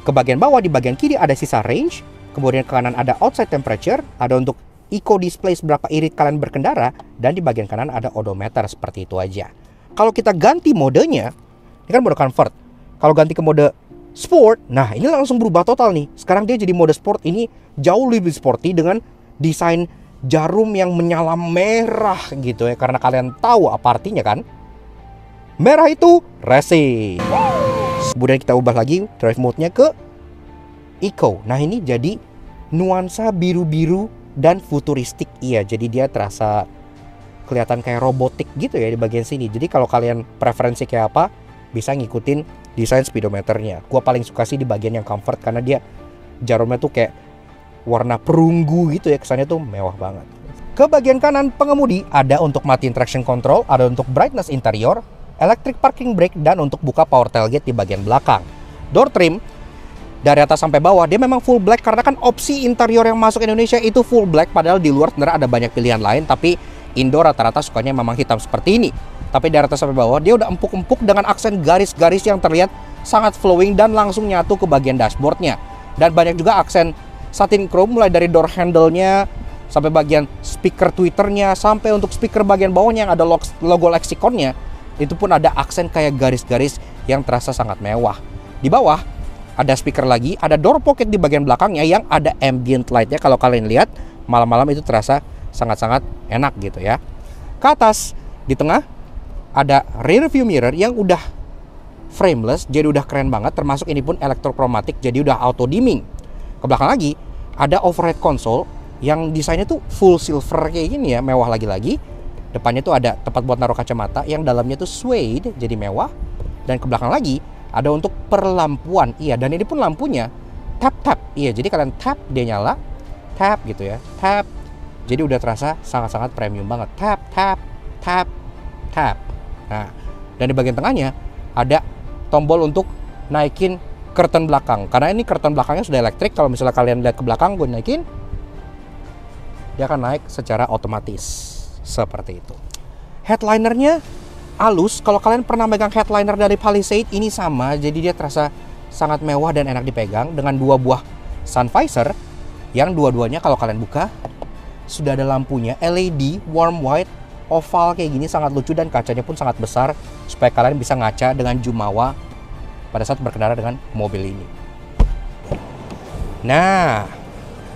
Speaker 1: Ke bagian bawah di bagian kiri ada sisa range, kemudian ke kanan ada outside temperature, ada untuk eco display seberapa irit kalian berkendara, dan di bagian kanan ada odometer. Seperti itu aja. Kalau kita ganti modenya, ini kan mode comfort. Kalau ganti ke mode sport, nah ini langsung berubah total nih. Sekarang dia jadi mode sport, ini jauh lebih sporty dengan desain jarum yang menyala merah gitu ya. Karena kalian tahu apa artinya kan? Merah itu racing. Kemudian kita ubah lagi drive mode-nya ke eco. Nah ini jadi nuansa biru-biru dan futuristik. Iya, jadi dia terasa kelihatan kayak robotik gitu ya di bagian sini. Jadi kalau kalian preferensi kayak apa, bisa ngikutin desain speedometernya. Gua paling suka sih di bagian yang comfort, karena dia jarumnya tuh kayak warna perunggu gitu ya, kesannya tuh mewah banget. Ke bagian kanan pengemudi ada untuk matiin traction control, ada untuk brightness interior, electric parking brake, dan untuk buka power tailgate di bagian belakang. Door trim dari atas sampai bawah dia memang full black, karena kan opsi interior yang masuk Indonesia itu full black, padahal di luar sebenarnya ada banyak pilihan lain, tapi Indo rata-rata sukanya memang hitam seperti ini. Tapi dari atas sampai bawah dia udah empuk-empuk dengan aksen garis-garis yang terlihat sangat flowing dan langsung nyatu ke bagian dashboardnya. Dan banyak juga aksen satin chrome, mulai dari door handle-nya sampai bagian speaker tweeternya, sampai untuk speaker bagian bawahnya yang ada logo lexiconnya, itu pun ada aksen kayak garis-garis yang terasa sangat mewah. Di bawah ada speaker lagi, ada door pocket di bagian belakangnya yang ada ambient light-nya. Kalau kalian lihat malam-malam itu terasa sangat-sangat enak gitu ya. Ke atas di tengah ada rear view mirror yang udah frameless, jadi udah keren banget. Termasuk ini pun elektrochromatic, jadi udah auto dimming. Ke belakang lagi ada overhead console yang desainnya tuh full silver kayak gini ya, mewah lagi-lagi. Depannya tuh ada tempat buat naruh kacamata yang dalamnya tuh suede, jadi mewah. Dan ke belakang lagi ada untuk perlampuan. Iya, dan ini pun lampunya tap-tap. Iya, jadi kalian tap dia nyala, tap gitu ya, tap. Jadi udah terasa sangat-sangat premium banget. Tap, tap, tap, tap. Nah, dan di bagian tengahnya ada tombol untuk naikin curtain belakang. Karena ini curtain belakangnya sudah elektrik. Kalau misalnya kalian lihat ke belakang, gue naikin, dia akan naik secara otomatis. Seperti itu. Headlinernya halus. Kalau kalian pernah megang headliner dari Palisade, ini sama. Jadi dia terasa sangat mewah dan enak dipegang, dengan dua buah sun visor yang dua-duanya kalau kalian buka sudah ada lampunya LED warm white oval kayak gini, sangat lucu, dan kacanya pun sangat besar supaya kalian bisa ngaca dengan jumawa pada saat berkendara dengan mobil ini. Nah,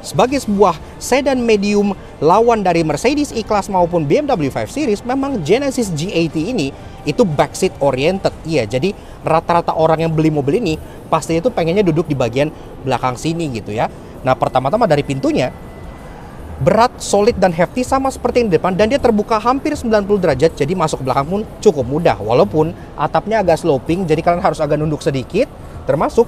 Speaker 1: sebagai sebuah sedan medium lawan dari Mercedes E-Class maupun BMW 5 Series, memang Genesis G80 ini itu backseat oriented. Iya, jadi rata-rata orang yang beli mobil ini pastinya itu pengennya duduk di bagian belakang sini gitu ya. Nah, pertama-tama dari pintunya berat, solid, dan hefty sama seperti yang di depan, dan dia terbuka hampir 90 derajat, jadi masuk ke belakang pun cukup mudah. Walaupun atapnya agak sloping, jadi kalian harus agak nunduk sedikit. Termasuk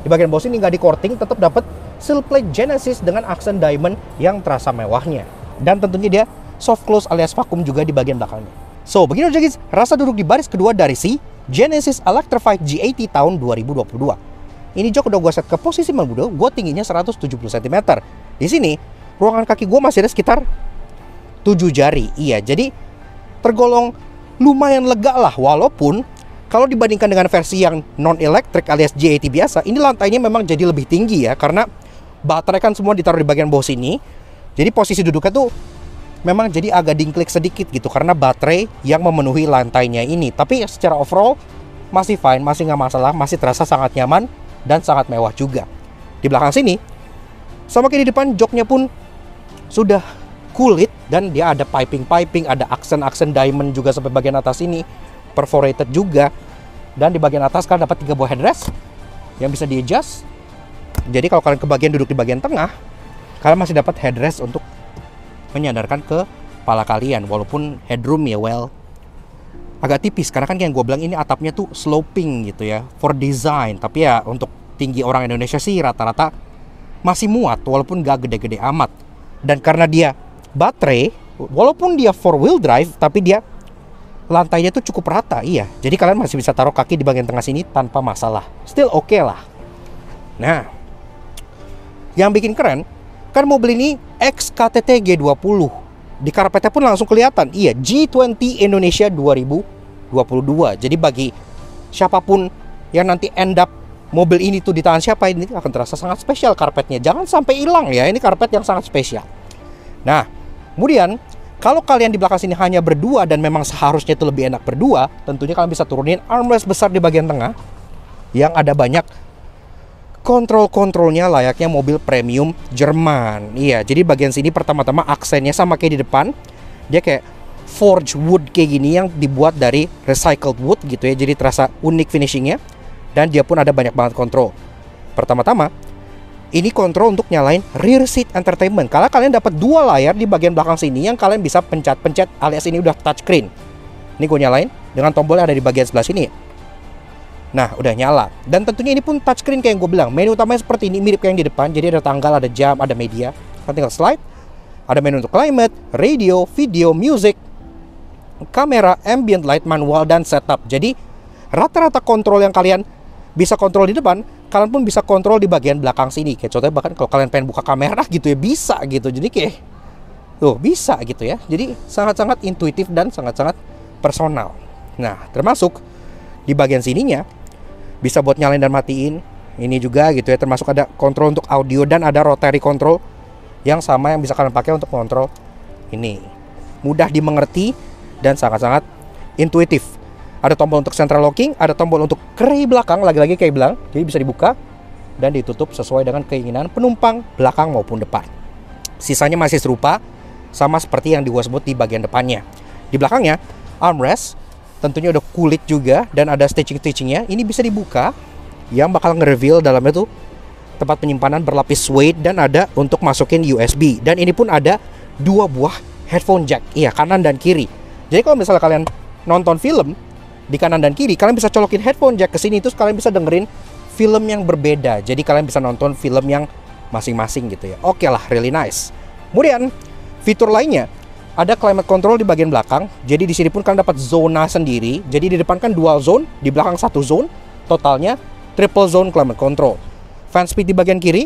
Speaker 1: di bagian bawah sini nggak di courting, tetap dapat sill plate Genesis dengan aksen diamond yang terasa mewahnya. Dan tentunya dia soft close alias vakum juga di bagian belakangnya. So, begini aja guys, rasa duduk di baris kedua dari si Genesis Electrified G80 tahun 2022. Ini jok udah gue set ke posisi membunuh, gue tingginya 170 cm. Di sini ruangan kaki gue masih ada sekitar 7 jari. Iya, jadi tergolong lumayan lega lah. Walaupun kalau dibandingkan dengan versi yang non-elektrik alias G80 biasa, ini lantainya memang jadi lebih tinggi ya, karena baterai kan semua ditaruh di bagian bawah sini. Jadi posisi duduknya tuh memang jadi agak dingklik sedikit gitu, karena baterai yang memenuhi lantainya ini. Tapi secara overall masih fine, masih nggak masalah, masih terasa sangat nyaman dan sangat mewah juga. Di belakang sini sama kayak di depan, joknya pun sudah kulit dan dia ada piping-piping, ada aksen-aksen diamond juga sampai bagian atas ini. perforated juga. Dan di bagian atas kalian dapat 3 buah headrest yang bisa di-adjust. Jadi kalau kalian kebagian duduk di bagian tengah, kalian masih dapat headrest untuk menyandarkan ke kepala kalian. Walaupun headroom ya agak tipis, karena kan yang gue bilang ini atapnya tuh sloping gitu ya, for design. Tapi ya untuk tinggi orang Indonesia sih rata-rata masih muat, walaupun gak gede-gede amat. Dan karena dia baterai, walaupun dia 4-wheel drive, tapi dia lantainya tuh cukup rata, iya. Jadi kalian masih bisa taruh kaki di bagian tengah sini tanpa masalah. Still oke lah. Nah, yang bikin keren, kan mobil ini XKTT G20. Di karpetnya pun langsung kelihatan, iya, G20 Indonesia 2022. Jadi bagi siapapun yang nanti end up mobil ini tuh di tangan siapa, ini akan terasa sangat spesial karpetnya. Jangan sampai hilang ya, ini karpet yang sangat spesial. Nah, kemudian kalau kalian di belakang sini hanya berdua dan memang seharusnya itu lebih enak berdua, tentunya kalian bisa turunin armrest besar di bagian tengah yang ada banyak kontrol-kontrolnya layaknya mobil premium Jerman. Iya, jadi bagian sini pertama-tama aksennya sama kayak di depan. Dia kayak forged wood kayak gini yang dibuat dari recycled wood gitu ya. Jadi terasa unik finishingnya. Dan dia pun ada banyak banget kontrol. Pertama-tama, ini kontrol untuk nyalain rear seat entertainment. Kalau kalian dapat 2 layar di bagian belakang sini yang kalian bisa pencet-pencet, alias ini udah touchscreen. Ini gue nyalain dengan tombol yang ada di bagian sebelah sini. Nah, udah nyala. Dan tentunya ini pun touchscreen kayak yang gue bilang. Menu utamanya seperti ini, mirip kayak yang di depan. Jadi ada tanggal, ada jam, ada media. Kalian tinggal slide. Ada menu untuk climate, radio, video, music, kamera, ambient light, manual, dan setup. Jadi rata-rata kontrol yang kalian bisa kontrol di depan, kalian pun bisa kontrol di bagian belakang sini. Kayak contohnya bahkan kalau kalian pengen buka kamera gitu ya, bisa gitu. Jadi kayak tuh bisa gitu ya. Jadi sangat-sangat intuitif dan sangat-sangat personal. Nah, termasuk di bagian sininya bisa buat nyalain dan matiin. Ini juga gitu ya, termasuk ada kontrol untuk audio dan ada rotary control yang sama yang bisa kalian pakai untuk kontrol ini. Mudah dimengerti dan sangat-sangat intuitif. Ada tombol untuk central locking, ada tombol untuk key belakang, lagi-lagi kayak bilang, jadi bisa dibuka dan ditutup sesuai dengan keinginan penumpang belakang maupun depan. Sisanya masih serupa, sama seperti yang gua sebut di bagian depannya. Di belakangnya, armrest, tentunya udah kulit juga dan ada stitching-stitchingnya. Ini bisa dibuka, yang bakal nge-reveal dalamnya tuh tempat penyimpanan berlapis suede dan ada untuk masukin USB. Dan ini pun ada 2 buah headphone jack, iya, kanan dan kiri. Jadi kalau misalnya kalian nonton film di kanan dan kiri, kalian bisa colokin headphone jack ke sini, terus kalian bisa dengerin film yang berbeda. Jadi kalian bisa nonton film yang masing-masing gitu ya. Oke lah, really nice. Kemudian fitur lainnya ada climate control di bagian belakang. Jadi di sini pun kalian dapat zona sendiri. Jadi di depan kan dual zone, di belakang 1 zone. Totalnya triple zone climate control. Fan speed di bagian kiri,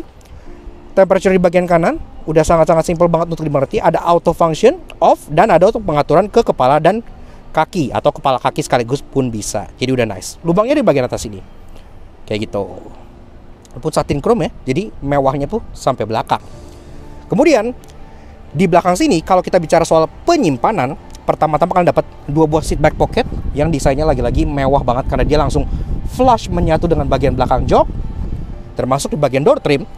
Speaker 1: temperature di bagian kanan. Udah sangat-sangat simple banget untuk dimengerti. Ada auto function off dan ada untuk pengaturan ke kepala dan kaki atau kepala kaki sekaligus pun bisa. Jadi udah nice. Lubangnya di bagian atas ini kayak gitu. Pun satin chrome ya. Jadi mewahnya pun sampai belakang. Kemudian di belakang sini kalau kita bicara soal penyimpanan, pertama-tama kalian dapat 2 buah seat back pocket yang desainnya lagi-lagi mewah banget karena dia langsung flush menyatu dengan bagian belakang jok. Termasuk di bagian door trim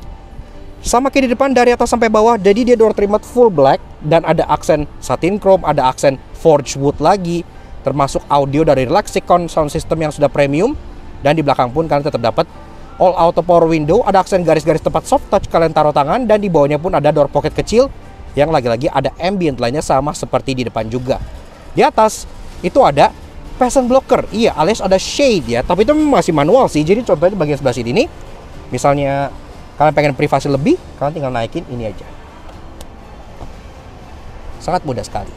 Speaker 1: sama kayak di depan dari atas sampai bawah. Jadi dia door trim full black dan ada aksen satin chrome, ada aksen forged wood lagi, termasuk audio dari Lexicon sound system yang sudah premium. Dan di belakang pun kalian tetap dapat all auto power window, ada aksen garis-garis tempat soft touch kalian taruh tangan, dan di bawahnya pun ada door pocket kecil yang lagi-lagi ada ambient lainnya sama seperti di depan juga. Di atas itu ada passion blocker, iya, alias ada shade ya, tapi itu masih manual sih. Jadi contohnya di bagian sebelah sini nih, misalnya kalian pengen privasi lebih, kalian tinggal naikin ini aja. Sangat mudah sekali.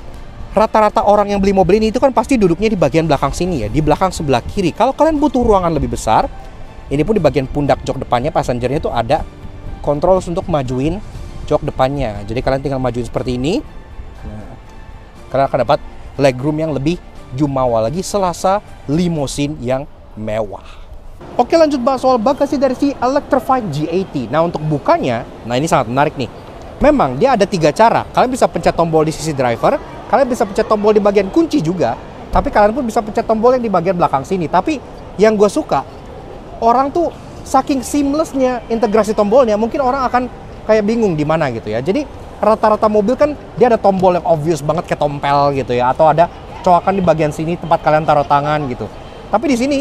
Speaker 1: Rata-rata orang yang beli mobil ini itu kan pasti duduknya di bagian belakang sini ya, di belakang sebelah kiri. Kalau kalian butuh ruangan lebih besar, ini pun di bagian pundak jok depannya passengernya itu ada kontrol untuk majuin jok depannya. Jadi kalian tinggal majuin seperti ini. Nah, kalian akan dapat legroom yang lebih jumawa lagi selasa limousine yang mewah. Oke, lanjut bahas soal bagasi dari si Electrified G80. Nah, untuk bukanya, nah ini sangat menarik nih. Memang dia ada 3 cara. Kalian bisa pencet tombol di sisi driver, kalian bisa pencet tombol di bagian kunci juga, tapi kalian pun bisa pencet tombol yang di bagian belakang sini. Tapi yang gue suka, orang tuh saking seamlessnya integrasi tombolnya, mungkin orang akan kayak bingung di mana gitu ya. Jadi rata-rata mobil kan dia ada tombol yang obvious banget kayak tompel gitu ya, atau ada coakan di bagian sini tempat kalian taruh tangan gitu. Tapi di sini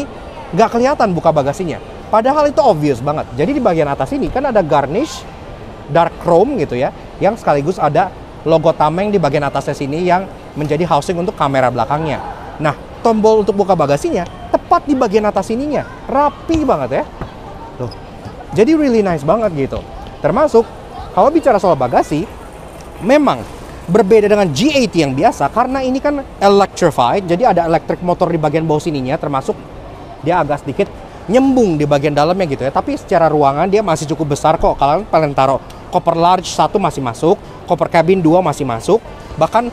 Speaker 1: nggak kelihatan buka bagasinya. Padahal itu obvious banget. Jadi di bagian atas ini kan ada garnish dark chrome gitu ya, yang sekaligus ada logo Tameng di bagian atasnya sini yang menjadi housing untuk kamera belakangnya. Nah, tombol untuk buka bagasinya tepat di bagian atas ininya. Rapi banget ya. Tuh. Jadi really nice banget gitu. Termasuk kalau bicara soal bagasi, memang berbeda dengan G80 yang biasa karena ini kan electrified, jadi ada electric motor di bagian bawah sininya, termasuk dia agak sedikit nyembung di bagian dalamnya gitu ya. Tapi secara ruangan dia masih cukup besar kok. Kalian taruh koper large 1 masih masuk, koper cabin 2 masih masuk, bahkan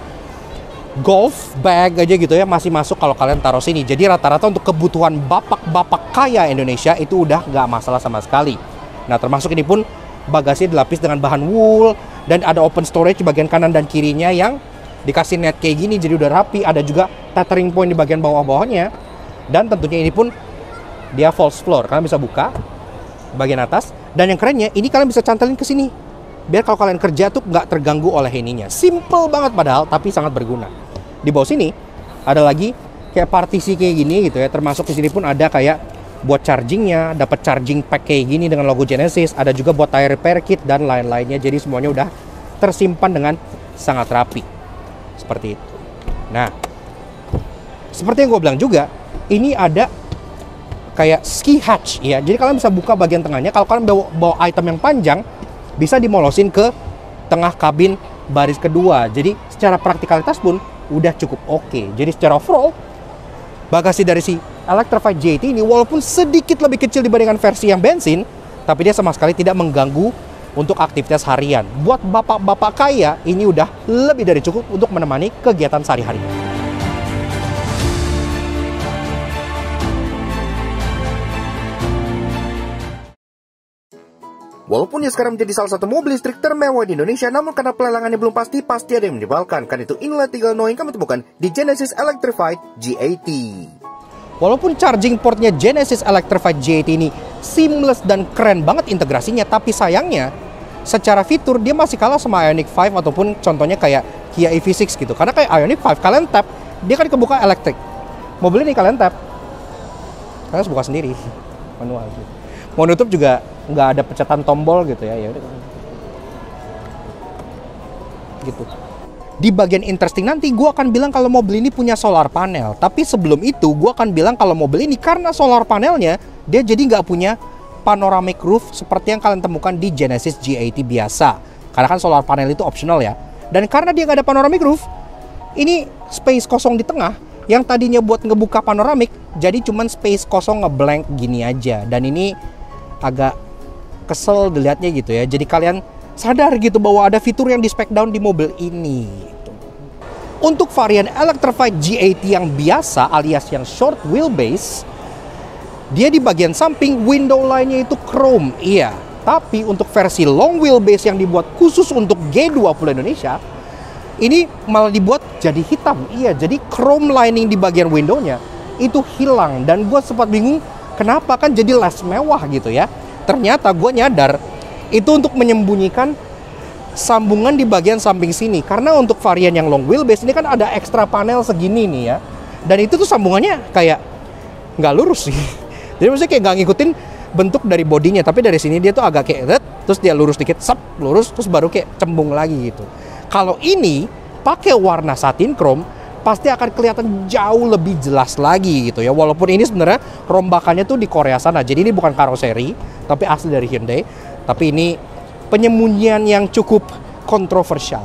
Speaker 1: golf bag aja gitu ya masih masuk kalau kalian taruh sini. Jadi rata-rata untuk kebutuhan bapak-bapak kaya Indonesia itu udah nggak masalah sama sekali. Nah, termasuk ini pun bagasi dilapis dengan bahan wool dan ada open storage di bagian kanan dan kirinya yang dikasih net kayak gini, jadi udah rapi. Ada juga tethering point di bagian bawah-bawahnya, dan tentunya ini pun dia false floor, kalian bisa buka bagian atas. Dan yang kerennya ini kalian bisa cantelin ke sini biar kalau kalian kerja tuh nggak terganggu oleh ininya. Simple banget padahal, tapi sangat berguna. Di bawah sini ada lagi kayak partisi kayak gini gitu ya. Termasuk di sini pun ada kayak buat chargingnya, dapat charging pack kayak gini dengan logo Genesis. Ada juga buat tire repair kit dan lain-lainnya. Jadi semuanya udah tersimpan dengan sangat rapi seperti itu. Nah, seperti yang gue bilang juga, ini ada kayak ski hatch ya. Jadi kalian bisa buka bagian tengahnya. Kalau kalian bawa item yang panjang, bisa dimolosin ke tengah kabin baris kedua. Jadi secara praktikalitas pun udah cukup oke. Jadi secara overall, bagasi dari si Electrified G80 ini walaupun sedikit lebih kecil dibandingkan versi yang bensin, tapi dia sama sekali tidak mengganggu untuk aktivitas harian. Buat bapak-bapak kaya, ini udah lebih dari cukup untuk menemani kegiatan sehari-hari.
Speaker 2: Walaupun dia sekarang menjadi salah satu mobil listrik termewah di Indonesia, namun karena pelelangannya belum pasti ada yang menyebalkan. Kan itu inilah 3 hal yang kami temukan di Genesis Electrified G80.
Speaker 1: Walaupun charging portnya Genesis Electrified G80 ini seamless dan keren banget integrasinya, tapi sayangnya secara fitur dia masih kalah sama Ioniq 5 ataupun contohnya kayak Kia EV6 gitu. Karena kayak Ioniq 5 kalian tap, dia kan kebuka elektrik. Mobil ini kalian tap, kalian harus buka sendiri, manual gitu. Mau nutup juga nggak ada pencatan tombol gitu ya, ya udah gitu. Di bagian interesting nanti gue akan bilang kalau mobil ini punya solar panel. Tapi sebelum itu gue akan bilang kalau mobil ini karena solar panelnya dia jadi nggak punya panoramic roof seperti yang kalian temukan di Genesis G80 biasa. Karena kan solar panel itu optional ya. Dan karena dia nggak ada panoramic roof, ini space kosong di tengah yang tadinya buat ngebuka panoramic jadi cuman space kosong ngeblank gini aja. Dan ini agak kesel dilihatnya gitu ya. Jadi kalian sadar gitu bahwa ada fitur yang di spec down di mobil ini gitu. Untuk varian Electrified G80 yang biasa alias yang short wheelbase, dia di bagian samping window line-nya itu chrome, iya. Tapi untuk versi long wheelbase yang dibuat khusus untuk G20 Indonesia, ini malah dibuat jadi hitam, iya. Jadi chrome lining di bagian window-nya itu hilang. Dan gue sempat bingung kenapa, kan jadi less mewah gitu ya. Ternyata gue nyadar itu untuk menyembunyikan sambungan di bagian samping sini. Karena untuk varian yang long wheelbase ini kan ada ekstra panel segini nih ya. Dan itu tuh sambungannya kayak nggak lurus sih. Jadi maksudnya kayak nggak ngikutin bentuk dari bodinya. Tapi dari sini dia tuh agak kayak terus dia lurus dikit, lurus, terus baru kayak cembung lagi gitu. Kalau ini pakai warna satin chrome, pasti akan kelihatan jauh lebih jelas lagi gitu ya. Walaupun ini sebenarnya rombakannya tuh di Korea sana. Jadi ini bukan karoseri, tapi asli dari Hyundai. Tapi ini penyembunyian yang cukup kontroversial.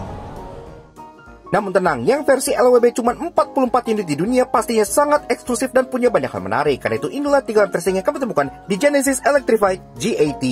Speaker 2: Namun tenang, yang versi LWB cuma 44 unit di dunia pastinya sangat eksklusif dan punya banyak hal menarik. Karena itu inilah 3 versi yang kami temukan di Genesis Electrified G80.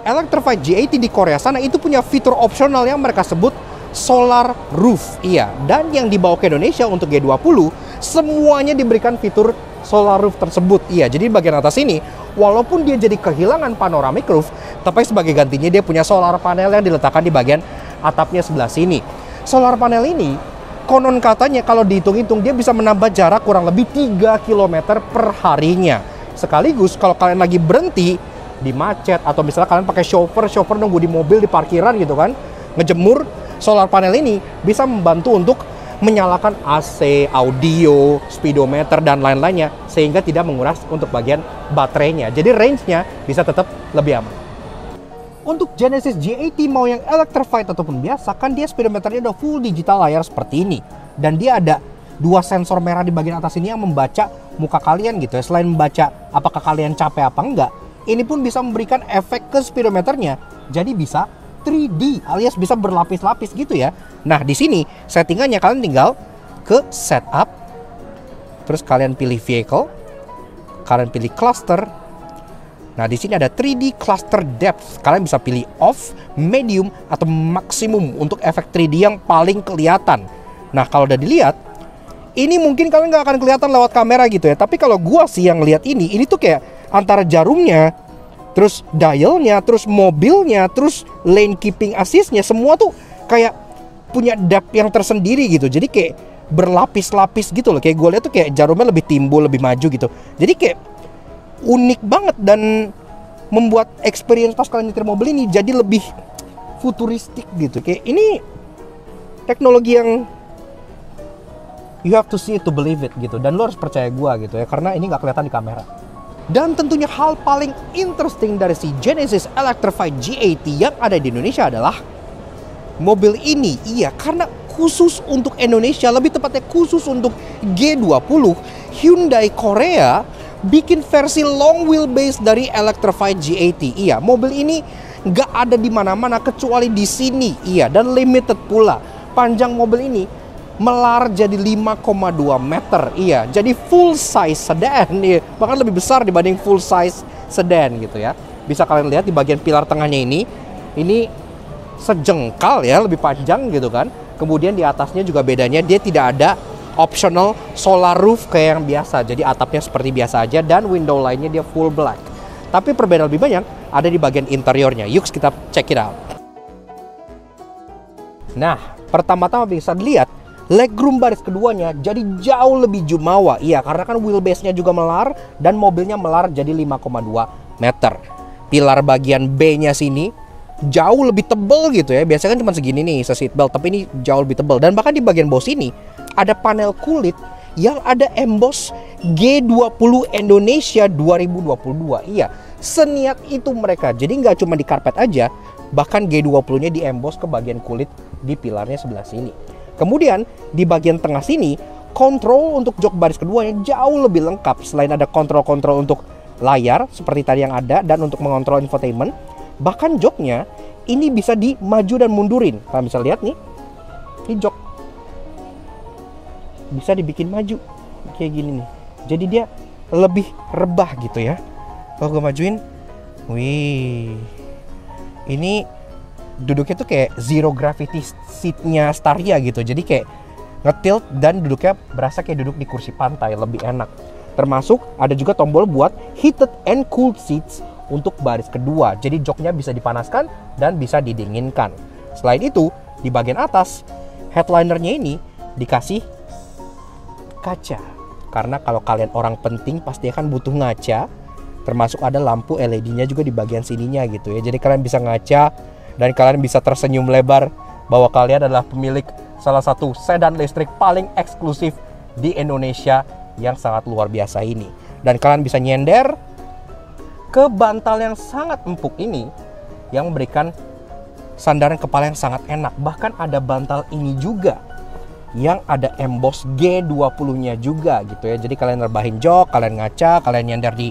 Speaker 1: Electrified G80 di Korea sana itu punya fitur opsional yang mereka sebut solar roof, iya. Dan yang dibawa ke Indonesia untuk G20 semuanya diberikan fitur solar roof tersebut, iya. Jadi bagian atas ini walaupun dia jadi kehilangan panoramic roof, tapi sebagai gantinya dia punya solar panel yang diletakkan di bagian atapnya sebelah sini. Solar panel ini konon katanya kalau dihitung-hitung dia bisa menambah jarak kurang lebih 3 km per harinya. Sekaligus kalau kalian lagi berhenti di macet atau misalnya kalian pakai chauffeur nunggu di mobil di parkiran gitu kan, ngejemur, solar panel ini bisa membantu untuk menyalakan AC, audio, speedometer, dan lain-lainnya, sehingga tidak menguras untuk bagian baterainya. Jadi range-nya bisa tetap lebih aman. Untuk Genesis G80 mau yang electrified ataupun biasa, kan dia speedometernya udah full digital layar seperti ini. Dan dia ada 2 sensor merah di bagian atas ini yang membaca muka kalian gitu ya. Selain membaca apakah kalian capek apa enggak, ini pun bisa memberikan efek ke speedometernya. Jadi bisa 3D alias bisa berlapis-lapis gitu ya. Nah, di sini settingannya kalian tinggal ke setup, terus kalian pilih vehicle, kalian pilih cluster. Nah, di sini ada 3D cluster depth. Kalian bisa pilih off, medium, atau maksimum untuk efek 3D yang paling kelihatan. Nah, kalau udah dilihat, ini mungkin kalian nggak akan kelihatan lewat kamera gitu ya. Tapi kalau gua sih yang lihat ini tuh kayak antara jarumnya, terus dialnya, terus mobilnya, terus lane keeping assist-nya, semua tuh kayak punya depth yang tersendiri gitu. Jadi kayak berlapis-lapis gitu loh. Kayak gue lihat tuh kayak jarumnya lebih timbul, lebih maju gitu. Jadi kayak unik banget dan membuat experience pas kalian nyetir mobil ini jadi lebih futuristik gitu. Kayak ini teknologi yang you have to see it to believe it gitu. Dan lo harus percaya gue gitu ya, karena ini nggak kelihatan di kamera. Dan tentunya hal paling interesting dari si Genesis Electrified G80 yang ada di Indonesia adalah mobil ini, iya, karena khusus untuk Indonesia, lebih tepatnya khusus untuk G20, Hyundai Korea bikin versi long wheelbase dari Electrified G80. Iya, mobil ini nggak ada di mana-mana kecuali di sini. Iya, dan limited pula. Panjang mobil ini melar jadi 5,2 meter. Iya, jadi full size sedan. Iya, bahkan lebih besar dibanding full size sedan gitu ya. Bisa kalian lihat di bagian pilar tengahnya ini sejengkal ya, lebih panjang gitu kan. Kemudian di atasnya juga bedanya, dia tidak ada optional solar roof kayak yang biasa. Jadi atapnya seperti biasa aja dan window lainnya dia full black. Tapi perbedaan lebih banyak ada di bagian interiornya. Yuk kita check it out. Nah, pertama-tama bisa dilihat legroom baris keduanya jadi jauh lebih jumawa. Iya, karena kan wheelbase-nya juga melar dan mobilnya melar jadi 5,2 meter. Pilar bagian B-nya sini jauh lebih tebal gitu ya. Biasanya kan cuma segini nih seat belt, tapi ini jauh lebih tebal. Dan bahkan di bagian bawah sini ada panel kulit yang ada emboss G20 Indonesia 2022. Iya, seniat itu mereka. Jadi nggak cuma di karpet aja, bahkan G20-nya di emboss ke bagian kulit di pilarnya sebelah sini. Kemudian di bagian tengah sini, kontrol untuk jok baris keduanya jauh lebih lengkap. Selain ada kontrol-kontrol untuk layar seperti tadi yang ada dan untuk mengontrol infotainment, bahkan joknya ini bisa dimaju dan mundurin. Kalian bisa lihat nih, ini jok bisa dibikin maju kayak gini nih. Jadi dia lebih rebah gitu ya. Kalau gue majuin, wih, ini duduknya tuh kayak zero gravity seatnya Staria gitu. Jadi kayak ngetilt dan duduknya berasa kayak duduk di kursi pantai, lebih enak. Termasuk ada juga tombol buat heated and cooled seats untuk baris kedua. Jadi joknya bisa dipanaskan dan bisa didinginkan. Selain itu, di bagian atas headlinernya ini dikasih kaca. Karena kalau kalian orang penting pasti akan butuh ngaca. Termasuk ada lampu LED-nya juga di bagian sininya gitu ya. Jadi kalian bisa ngaca dan kalian bisa tersenyum lebar bahwa kalian adalah pemilik salah satu sedan listrik paling eksklusif di Indonesia yang sangat luar biasa ini. Dan kalian bisa nyender ke bantal yang sangat empuk ini yang memberikan sandaran kepala yang sangat enak. Bahkan ada bantal ini juga yang ada emboss G20-nya juga gitu ya. Jadi kalian rebahin jok, kalian ngaca, kalian nyender di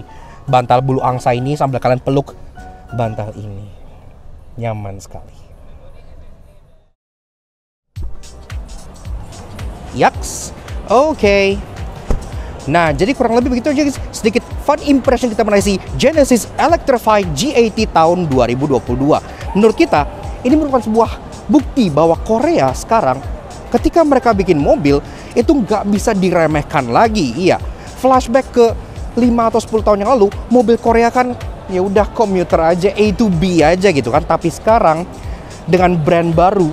Speaker 1: bantal bulu angsa ini sambil kalian peluk bantal ini. Nyaman sekali. Yaks. Oke. Nah, jadi kurang lebih begitu aja guys. Sedikit fun impression kita mengenai si Genesis Electrified G80 tahun 2022. Menurut kita, ini merupakan sebuah bukti bahwa Korea sekarang ketika mereka bikin mobil itu nggak bisa diremehkan lagi. Iya, flashback ke 5 atau 10 tahun yang lalu, mobil Korea kan ya udah komuter aja, A to B aja gitu kan. Tapi sekarang dengan brand baru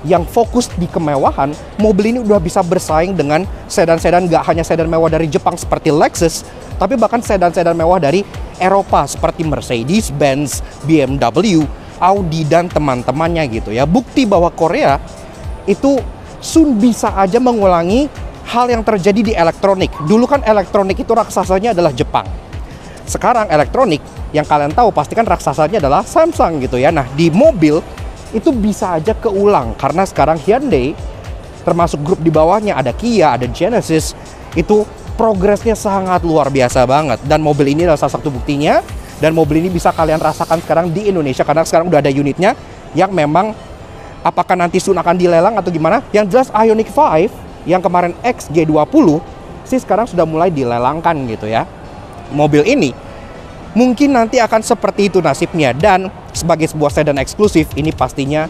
Speaker 1: yang fokus di kemewahan, mobil ini udah bisa bersaing dengan sedan-sedan, gak hanya sedan mewah dari Jepang seperti Lexus, tapi bahkan sedan-sedan mewah dari Eropa seperti Mercedes, Benz, BMW, Audi dan teman-temannya gitu ya. Bukti bahwa Korea itu soon bisa aja mengulangi hal yang terjadi di elektronik. Dulu kan elektronik itu raksasanya adalah Jepang. Sekarang elektronik yang kalian tahu pasti kan raksasanya adalah Samsung gitu ya. Nah, di mobil itu bisa aja keulang karena sekarang Hyundai termasuk grup di bawahnya ada Kia, ada Genesis, itu progresnya sangat luar biasa banget. Dan mobil ini adalah salah satu buktinya. Dan mobil ini bisa kalian rasakan sekarang di Indonesia karena sekarang udah ada unitnya yang memang apakah nanti soon akan dilelang atau gimana. Yang jelas Ioniq 5 yang kemarin XG20 sih sekarang sudah mulai dilelangkan gitu ya. Mobil ini mungkin nanti akan seperti itu nasibnya, dan sebagai sebuah sedan eksklusif ini pastinya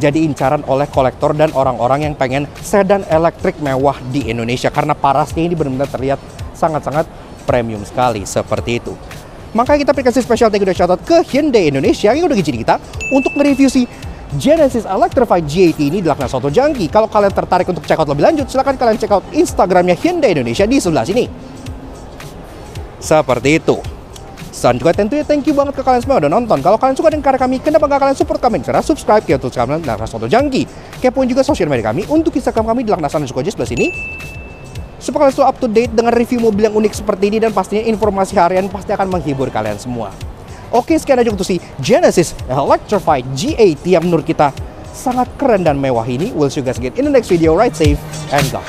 Speaker 1: jadi incaran oleh kolektor dan orang-orang yang pengen sedan elektrik mewah di Indonesia karena parasnya ini benar-benar terlihat sangat-sangat premium sekali seperti itu. Makanya kita kasih special thank you dan shoutout ke Hyundai Indonesia yang udah ngizinin kita untuk nge-review si Genesis Electrified G80 ini di Lakna Soto Jangki. Kalau kalian tertarik untuk check out lebih lanjut, silahkan kalian check out Instagramnya Hyundai Indonesia di sebelah sini. Seperti itu. Dan juga tentunya thank you banget ke kalian semua udah nonton. Kalau kalian suka dengan karya kami, kenapa nggak kalian support kami? Cara subscribe ke YouTube kami di Lakna Soto Jangki. Kepoin juga sosial media kami untuk Instagram kami di Lakna Soto Jangki sebelah sini. Supaya kalian selalu up to date dengan review mobil yang unik seperti ini dan pastinya informasi harian pasti akan menghibur kalian semua. Oke, sekian aja untuk si Genesis Electrified G80 yang menurut kita sangat keren dan mewah ini. We'll see you guys again in the next video. Ride safe and go.